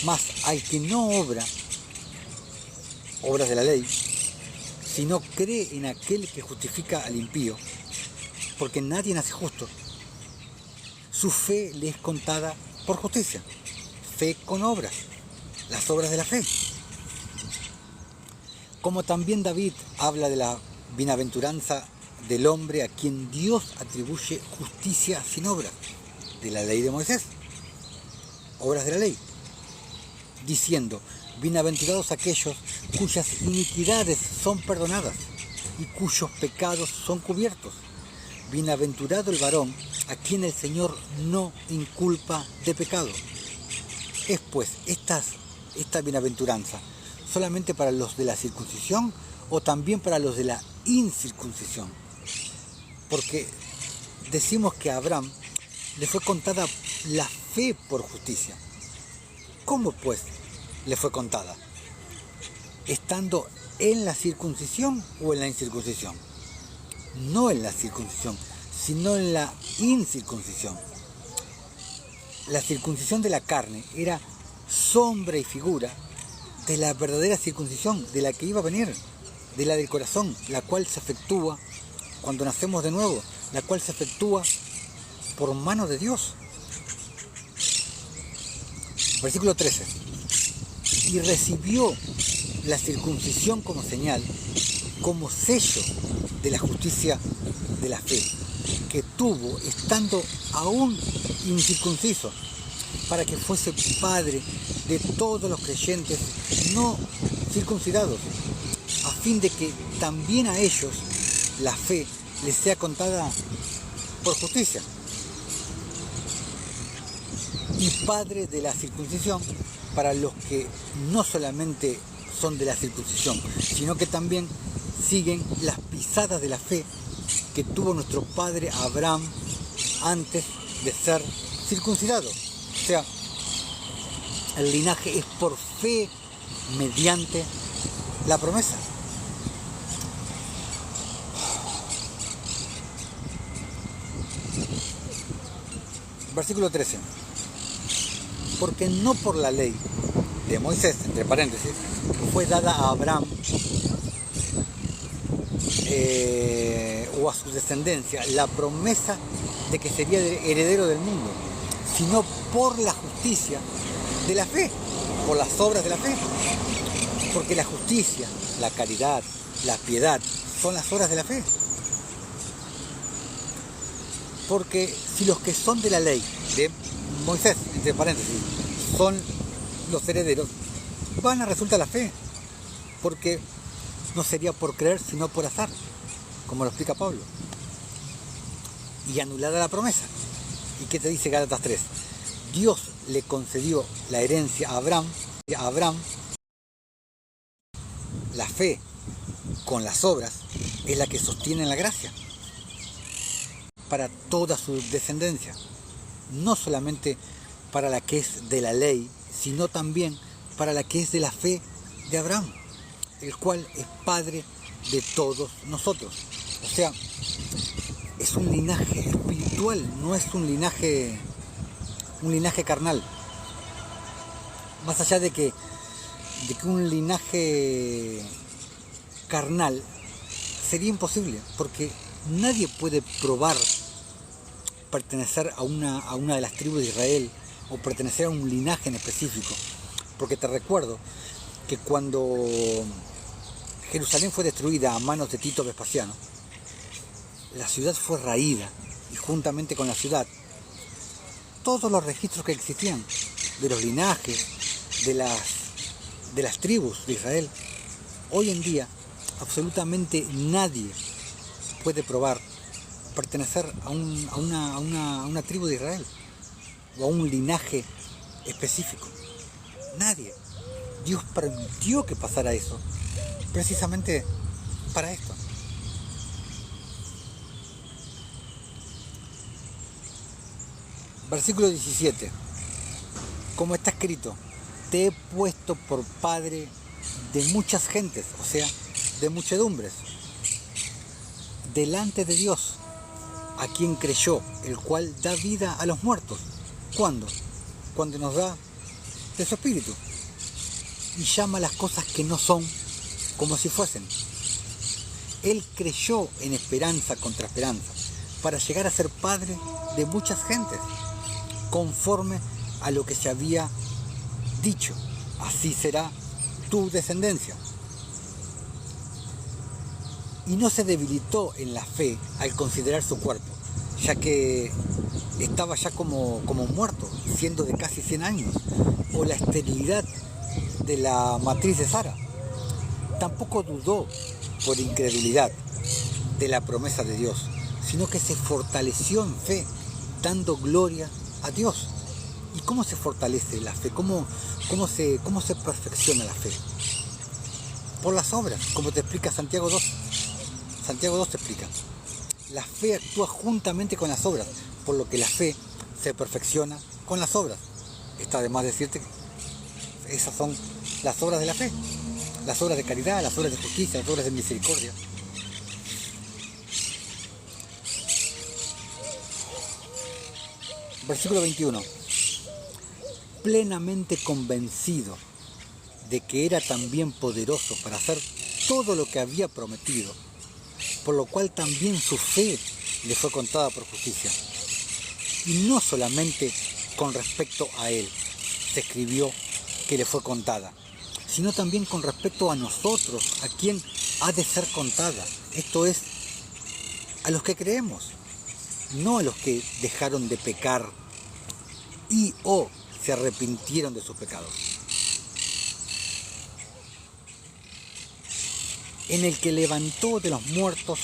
Mas al que no obra obras de la ley, sino cree en aquel que justifica al impío, porque nadie nace justo, su fe le es contada por justicia. Fe con obras, las obras de la fe. Como también David habla de la bienaventuranza del hombre a quien Dios atribuye justicia sin obras, de la ley de Moisés, obras de la ley, diciendo, bienaventurados aquellos cuyas iniquidades son perdonadas y cuyos pecados son cubiertos. Bienaventurado el varón a quien el Señor no inculpa de pecado. ¿Es pues esta bienaventuranza solamente para los de la circuncisión o también para los de la incircuncisión? Porque decimos que a Abraham le fue contada la fe por justicia. ¿Cómo pues le fue contada? ¿Estando en la circuncisión o en la incircuncisión? No en la circuncisión, sino en la incircuncisión. La circuncisión de la carne era sombra y figura de la verdadera circuncisión, de la que iba a venir, de la del corazón, la cual se efectúa cuando nacemos de nuevo, la cual se efectúa por mano de Dios. Versículo 13. Y recibió la circuncisión como señal, como sello de la justicia de la fe, que tuvo estando aún incircunciso, para que fuese padre de todos los creyentes no circuncidados, a fin de que también a ellos la fe les sea contada por justicia. Y padre de la circuncisión para los que no solamente son de la circuncisión, sino que también siguen las pisadas de la fe que tuvo nuestro padre Abraham antes de ser circuncidado. O sea, el linaje es por fe mediante la promesa. Versículo 13. Porque no por la ley de Moisés, entre paréntesis, fue dada a Abraham o a su descendencia la promesa de que sería heredero del mundo, sino por la justicia de la fe, por las obras de la fe. Porque la justicia, la caridad, la piedad son las obras de la fe. Porque si los que son de la ley de Moisés, entre paréntesis, son los herederos, van a resultar la fe, porque no sería por creer sino por azar, como lo explica Pablo. Y anulada la promesa. ¿Y qué te dice Gálatas 3? Dios le concedió la herencia a Abraham, la fe con las obras es la que sostiene la gracia para toda su descendencia, no solamente para la que es de la ley, sino también para la que es de la fe de Abraham, el cual es padre de todos nosotros. O sea, es un linaje espiritual, no es un linaje carnal. Más allá de que un linaje carnal sería imposible, porque nadie puede probar pertenecer a una de las tribus de Israel o pertenecer a un linaje en específico. Porque te recuerdo que cuando Jerusalén fue destruida a manos de Tito Vespasiano, la ciudad fue raída, y juntamente con la ciudad, todos los registros que existían de los linajes, de las tribus de Israel. Hoy en día, absolutamente nadie puede probar pertenecer a una tribu de Israel o a un linaje específico. Nadie. Dios permitió que pasara eso, precisamente para esto. Versículo 17. Como está escrito, te he puesto por padre de muchas gentes, o sea, de muchedumbres, delante de Dios, a quien creyó, el cual da vida a los muertos. ¿Cuándo? Cuando nos da de su espíritu. Y llama las cosas que no son como si fuesen. Él creyó en esperanza contra esperanza, para llegar a ser padre de muchas gentes, conforme a lo que se había dicho, así será tu descendencia. Y no se debilitó en la fe al considerar su cuerpo, ya que estaba ya como muerto, siendo de casi 100 años, o la esterilidad de la matriz de Sara. Tampoco dudó por incredulidad de la promesa de Dios, sino que se fortaleció en fe, dando gloria a Dios, ¿Y cómo se fortalece la fe? ¿Cómo se perfecciona la fe? Por las obras, como te explica Santiago 2. Santiago 2 te explica. La fe actúa juntamente con las obras, por lo que la fe se perfecciona con las obras. Está de más decirte que esas son las obras de la fe. Las obras de caridad, las obras de justicia, las obras de misericordia. Versículo 21. Plenamente convencido de que era también poderoso para hacer todo lo que había prometido, por lo cual también su fe le fue contada por justicia. Y no solamente con respecto a él se escribió que le fue contada, sino también con respecto a nosotros, a quien ha de ser contada. Esto es, a los que creemos, no a los que dejaron de pecar y o se arrepintieron de sus pecados. En el que levantó de los muertos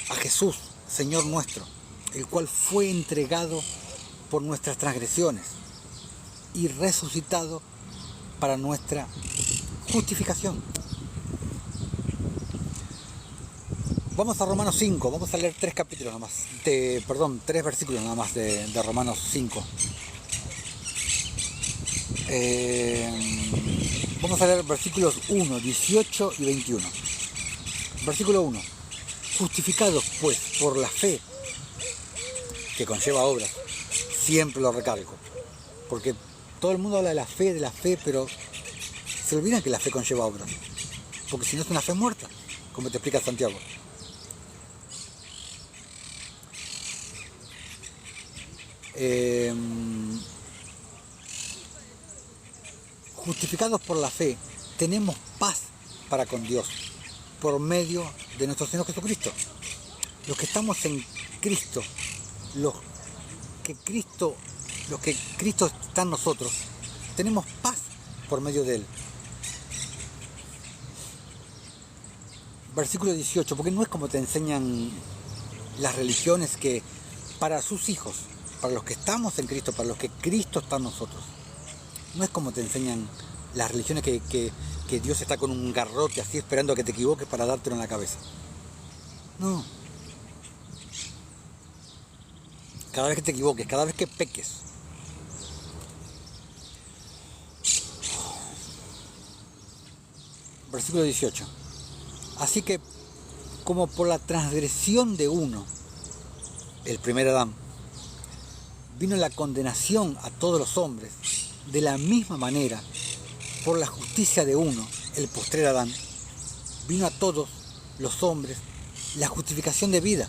a Jesús, Señor nuestro, el cual fue entregado por nuestras transgresiones y resucitado para nuestra justificación. Vamos a Romanos 5, vamos a leer 3 capítulos nomás, 3 versículos nada más de Romanos 5. Vamos a leer versículos 1, 18 y 21. Versículo 1. Justificados pues por la fe, que conlleva obras, siempre lo recalco, porque todo el mundo habla de la fe, pero se olvidan que la fe conlleva obras, porque si no es una fe muerta, como te explica Santiago. Justificados por la fe, tenemos paz para con Dios, por medio de nuestro Señor Jesucristo. Los que estamos en Cristo, los que Cristo está en nosotros, tenemos paz por medio de Él. Versículo 18, porque no es como te enseñan las religiones que para sus hijos, para los que estamos en Cristo, para los que Cristo está en nosotros, no es como te enseñan las religiones que Dios está con un garrote así esperando a que te equivoques para dártelo en la cabeza. No. Cada vez que te equivoques, cada vez que peques, versículo 18. Así que, como por la transgresión de uno, el primer Adán, vino la condenación a todos los hombres, de la misma manera, por la justicia de uno, el postrer Adán, vino a todos los hombres la justificación de vida.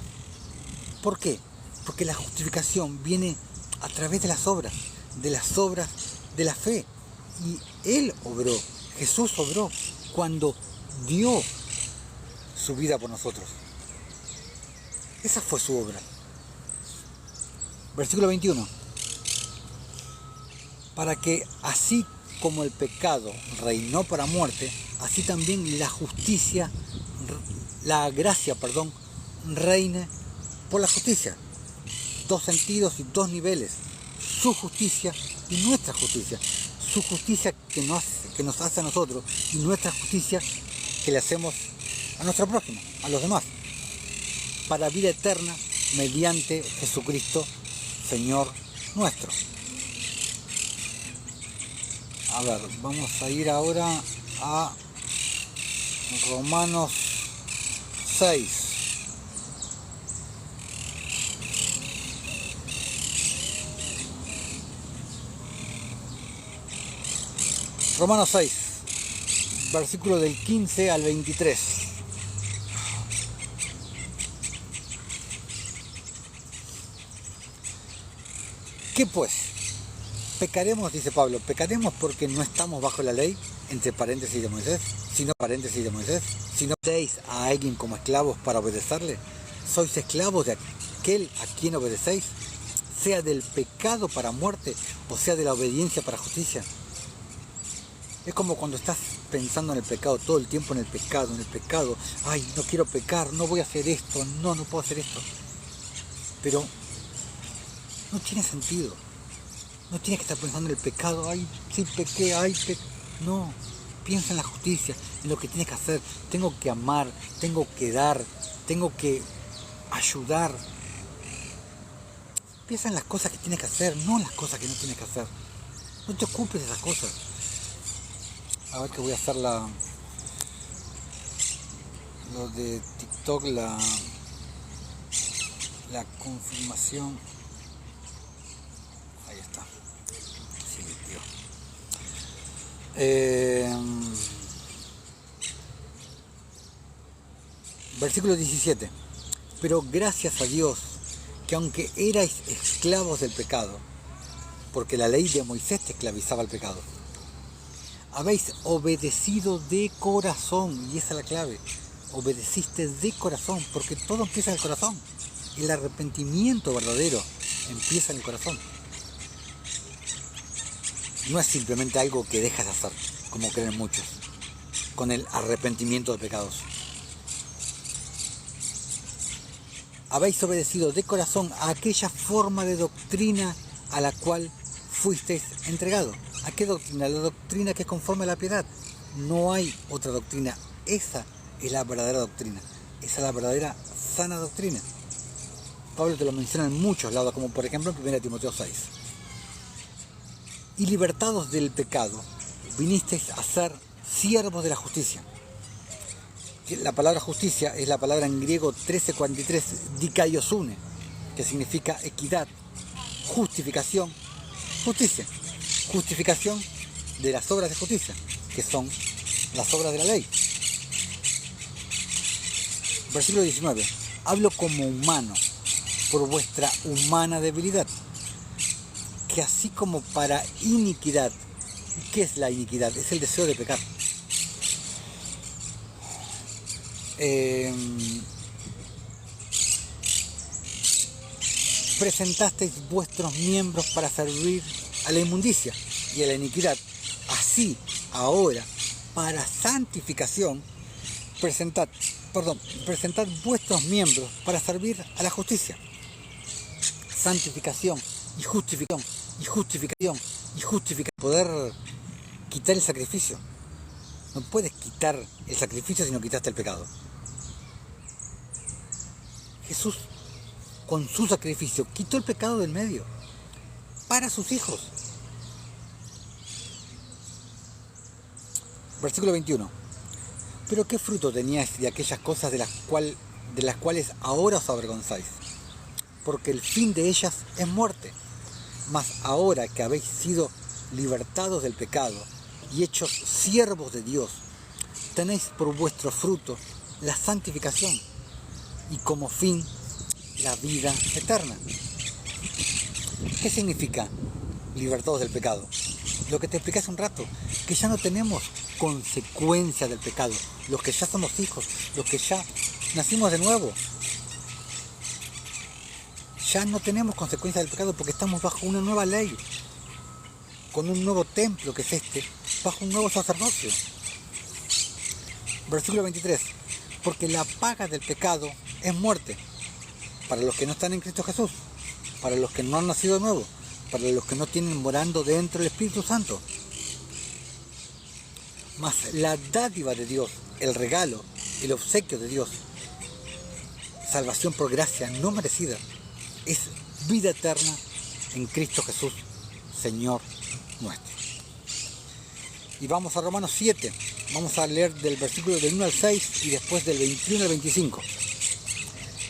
¿Por qué? Porque la justificación viene a través de las obras de la fe. Y Él obró, Jesús obró cuando dio su vida por nosotros. Esa fue su obra. Versículo 21. Para que así como el pecado reinó para muerte, así también la gracia, reine por la justicia. Dos sentidos y dos niveles. Su justicia y nuestra justicia. Su justicia que nos hace a nosotros y nuestra justicia que le hacemos a nuestro prójimo, a los demás. Para vida eterna mediante Jesucristo, Señor nuestro. A ver, vamos a ir ahora a Romanos 6. Romanos 6, versículo del 15 al 23. ¿Qué pues? Pecaremos, dice Pablo, pecaremos porque no estamos bajo la ley, entre paréntesis de Moisés, sino deis a alguien como esclavos para obedecerle. ¿Sois esclavos de aquel a quien obedecéis? Sea del pecado para muerte o sea de la obediencia para justicia. Es como cuando estás pensando en el pecado, todo el tiempo en el pecado. Ay, no quiero pecar, no voy a hacer esto, no puedo hacer esto. Pero no tiene sentido. No tienes que estar pensando en el pecado, ay, sí pequé, ay, pequé. No, piensa en la justicia, en lo que tienes que hacer. Tengo que amar, tengo que dar, tengo que ayudar. Piensa en las cosas que tienes que hacer, no en las cosas que no tienes que hacer. No te ocupes de esas cosas. A ver que voy a hacer lo de TikTok, la confirmación. Ahí está. Sí, tío. Versículo 17. Pero gracias a Dios, que aunque erais esclavos del pecado, porque la ley de Moisés te esclavizaba al pecado, habéis obedecido de corazón, y esa es la clave, obedeciste de corazón, porque todo empieza en el corazón. El arrepentimiento verdadero empieza en el corazón. No es simplemente algo que dejas de hacer, como creen muchos, con el arrepentimiento de pecados. Habéis obedecido de corazón a aquella forma de doctrina a la cual fuisteis entregados. ¿A qué doctrina? La doctrina que es conforme a la piedad. No hay otra doctrina. Esa es la verdadera doctrina. Esa es la verdadera sana doctrina. Pablo te lo menciona en muchos lados, como por ejemplo en 1 Timoteo 6. Y libertados del pecado, vinisteis a ser siervos de la justicia. La palabra justicia es la palabra en griego 1343, dikaiosune, que significa equidad, justificación, justicia. Justificación de las obras de justicia, que son las obras de la ley. Versículo 19. Hablo como humano, por vuestra humana debilidad, que así como para iniquidad. ¿Qué es la iniquidad? Es el deseo de pecar. Presentasteis vuestros miembros para servir a la inmundicia y a la iniquidad. Así, ahora, para santificación, presentad vuestros miembros para servir a la justicia. Santificación y justificación, y justificación, y justificación. Poder quitar el sacrificio. No puedes quitar el sacrificio si no quitaste el pecado. Jesús, con su sacrificio, quitó el pecado del medio para sus hijos. Versículo 21. Pero ¿qué fruto teníais de aquellas cosas de las cuales ahora os avergonzáis? Porque el fin de ellas es muerte. Mas ahora que habéis sido libertados del pecado y hechos siervos de Dios, tenéis por vuestro fruto la santificación y como fin la vida eterna. ¿Qué significa libertados del pecado? Lo que te expliqué hace un rato, que ya no tenemos consecuencia del pecado, los que ya somos hijos, los que ya nacimos de nuevo. Ya no tenemos consecuencia del pecado porque estamos bajo una nueva ley, con un nuevo templo que es este, bajo un nuevo sacerdocio. Versículo 23. Porque la paga del pecado es muerte, para los que no están en Cristo Jesús, para los que no han nacido de nuevo, para los que no tienen morando dentro del Espíritu Santo. Mas la dádiva de Dios, el regalo, el obsequio de Dios, salvación por gracia no merecida, es vida eterna en Cristo Jesús, Señor nuestro. Y vamos a Romanos 7, vamos a leer del versículo del 1 al 6 y después del 21 al 25.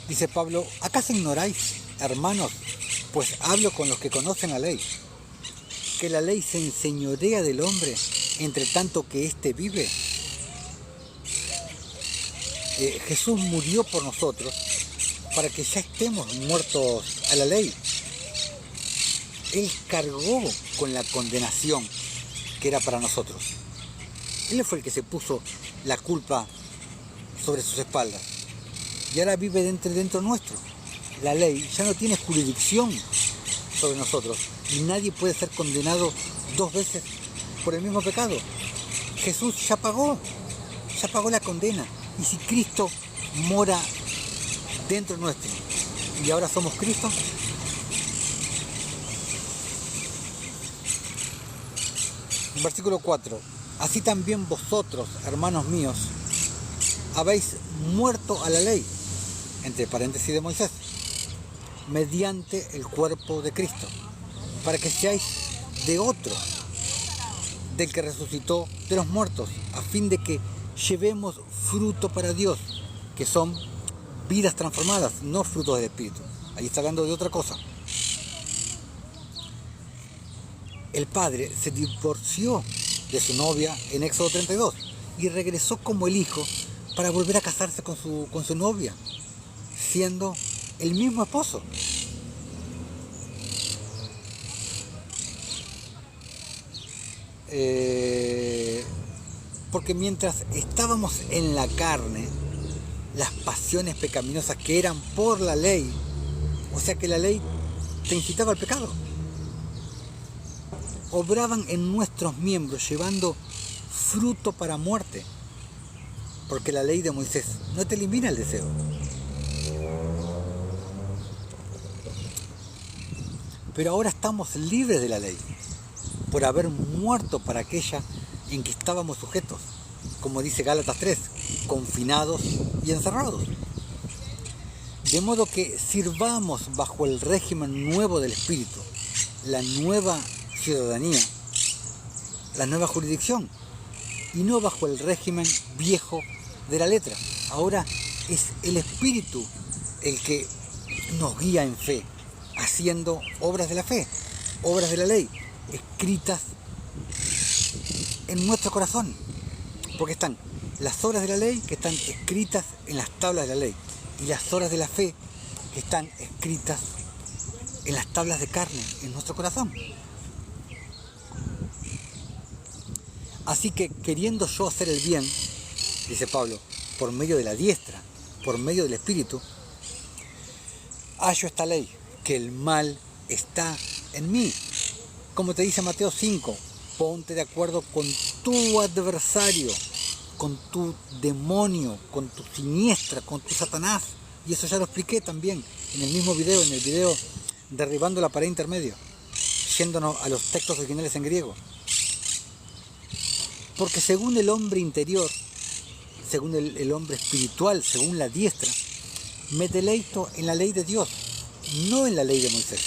Dice Pablo, ¿acaso ignoráis, hermanos? Pues hablo con los que conocen la ley, que la ley se enseñorea del hombre entre tanto que éste vive. Jesús murió por nosotros para que ya estemos muertos a la ley. Él cargó con la condenación que era para nosotros. Él fue el que se puso la culpa sobre sus espaldas. Y ahora vive dentro nuestro. La ley ya no tiene jurisdicción sobre nosotros. Y nadie puede ser condenado dos veces por el mismo pecado. Jesús ya pagó la condena. Y si Cristo mora dentro nuestro y ahora somos Cristo, Versículo 4. Así también vosotros, hermanos míos, habéis muerto a la ley, entre paréntesis de Moisés, mediante el cuerpo de Cristo, para que seáis de otro, del que resucitó de los muertos, a fin de que llevemos fruto para Dios, que son vidas transformadas, no frutos del Espíritu. Ahí está hablando de otra cosa. El padre se divorció de su novia en Éxodo 32 y regresó como el hijo para volver a casarse con su novia, siendo el mismo esposo. Porque mientras estábamos en la carne, las pasiones pecaminosas que eran por la ley, o sea que la ley te incitaba al pecado, obraban en nuestros miembros llevando fruto para muerte, porque la ley de Moisés no te elimina el deseo. Pero ahora estamos libres de la ley, por haber muerto para aquella en que estábamos sujetos, como dice Gálatas 3, confinados y encerrados. De modo que sirvamos bajo el régimen nuevo del Espíritu, la nueva ciudadanía, la nueva jurisdicción, y no bajo el régimen viejo de la letra. Ahora es el Espíritu el que nos guía en fe, haciendo obras de la fe, obras de la ley, escritas en nuestro corazón, porque están las obras de la ley que están escritas en las tablas de la ley, y las obras de la fe que están escritas en las tablas de carne, en nuestro corazón. Así que, queriendo yo hacer el bien, dice Pablo, por medio de la diestra, por medio del Espíritu, hallo esta ley, que el mal está en mí. Como te dice Mateo 5, ponte de acuerdo con tu adversario, con tu demonio, con tu siniestra, con tu Satanás. Y eso ya lo expliqué también en el mismo video, en el video Derribando la pared intermedia, yéndonos a los textos originales en griego. Porque según el hombre interior, según el hombre espiritual, según la diestra, me deleito en la ley de Dios, no en la ley de Moisés,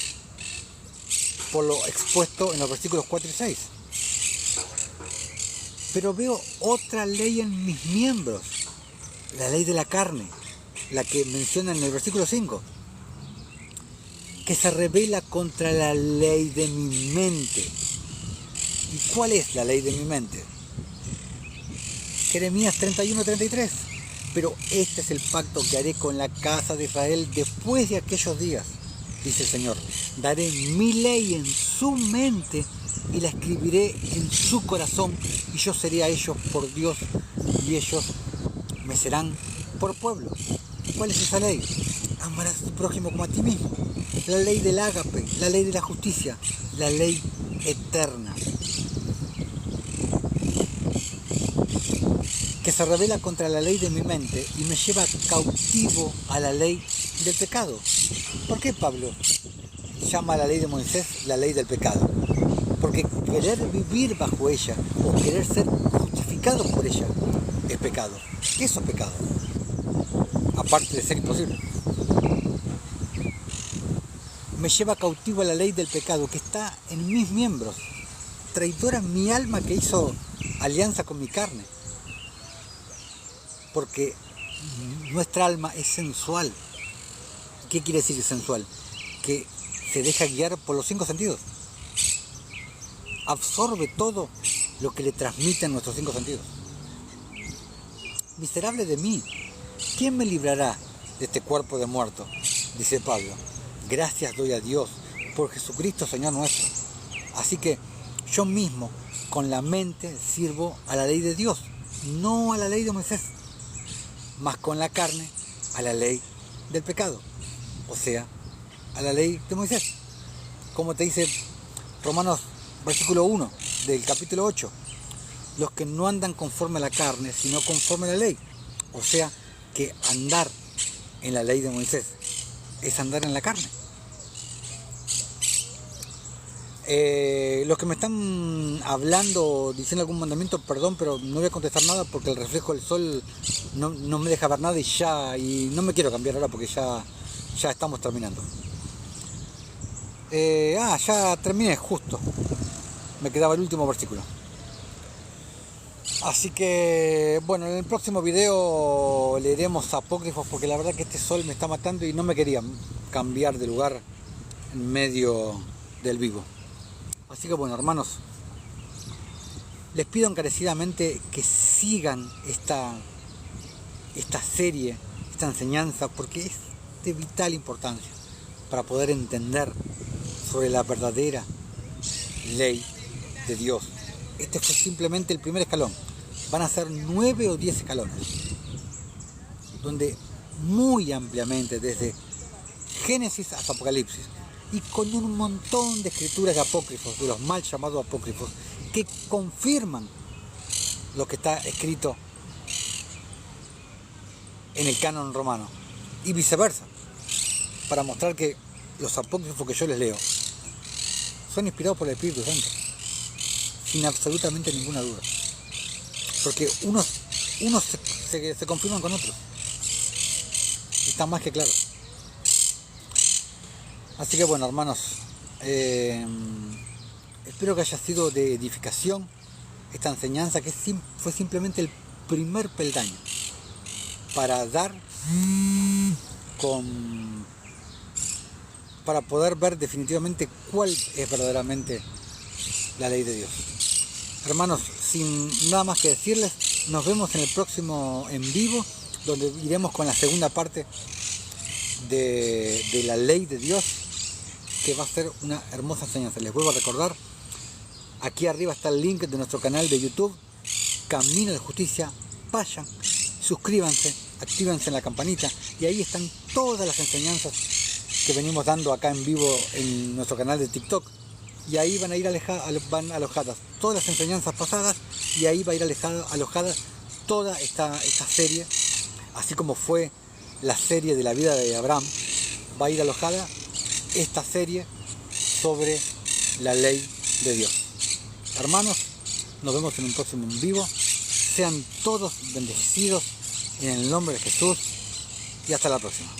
por lo expuesto en los versículos 4 y 6. Pero veo otra ley en mis miembros, la ley de la carne, la que menciona en el versículo 5, que se rebela contra la ley de mi mente. ¿Y cuál es la ley de mi mente? Jeremías 31:33. Pero este es el pacto que haré con la casa de Israel después de aquellos días, dice el Señor. Daré mi ley en su mente y la escribiré en su corazón, y yo seré a ellos por Dios y ellos me serán por pueblo. ¿Cuál es esa ley? Amarás a tu prójimo como a ti mismo. La ley del ágape, la ley de la justicia, la ley eterna, que se revela contra la ley de mi mente y me lleva cautivo a la ley del pecado. ¿Por qué Pablo llama a la ley de Moisés la ley del pecado? Porque querer vivir bajo ella o querer ser justificado por ella es pecado. Eso es pecado, aparte de ser imposible. Me lleva cautivo a la ley del pecado que está en mis miembros, traidora mi alma que hizo alianza con mi carne. Porque nuestra alma es sensual. ¿Qué quiere decir sensual? Que se deja guiar por los 5 sentidos. Absorbe todo lo que le transmiten nuestros 5 sentidos. Miserable de mí, ¿quién me librará de este cuerpo de muerto? Dice Pablo. Gracias doy a Dios por Jesucristo Señor nuestro. Así que yo mismo con la mente sirvo a la ley de Dios, no a la ley de Moisés, más con la carne a la ley del pecado, o sea, a la ley de Moisés. Como te dice Romanos versículo 1 del capítulo 8, los que no andan conforme a la carne, sino conforme a la ley. O sea, que andar en la ley de Moisés es andar en la carne. Los que me están hablando, diciendo algún mandamiento, perdón, pero no voy a contestar nada porque el reflejo del sol no me deja ver nada y no me quiero cambiar ahora porque ya estamos terminando. Ya terminé justo. Me quedaba el último versículo. Así que, bueno, en el próximo video leeremos apócrifos porque la verdad que este sol me está matando y no me quería cambiar de lugar en medio del vivo. Así que bueno, hermanos, les pido encarecidamente que sigan esta serie, esta enseñanza, porque es de vital importancia para poder entender sobre la verdadera ley de Dios. Este fue simplemente el primer escalón. Van a ser 9 o 10 escalones, donde muy ampliamente, desde Génesis hasta Apocalipsis, y con un montón de escrituras de apócrifos, de los mal llamados apócrifos, que confirman lo que está escrito en el canon romano, y viceversa, para mostrar que los apócrifos que yo les leo son inspirados por el Espíritu Santo, sin absolutamente ninguna duda, porque unos se confirman con otros, está más que claro. Así que bueno, hermanos, espero que haya sido de edificación esta enseñanza, que fue simplemente el primer peldaño para para poder ver definitivamente cuál es verdaderamente la ley de Dios. Hermanos, sin nada más que decirles, nos vemos en el próximo en vivo, donde iremos con la segunda parte de la ley de Dios, que va a ser una hermosa enseñanza. Les vuelvo a recordar, aquí arriba está el link de nuestro canal de YouTube, Camino de Justicia. Vayan, suscríbanse, actívense en la campanita y ahí están todas las enseñanzas que venimos dando acá en vivo en nuestro canal de TikTok. Y ahí van a ir alojadas todas las enseñanzas pasadas, y ahí va a ir alojada toda esta serie, así como fue la serie de la vida de Abraham. Va a ir alojada esta serie sobre la ley de Dios. Hermanos, nos vemos en un próximo en vivo. Sean todos bendecidos en el nombre de Jesús y hasta la próxima.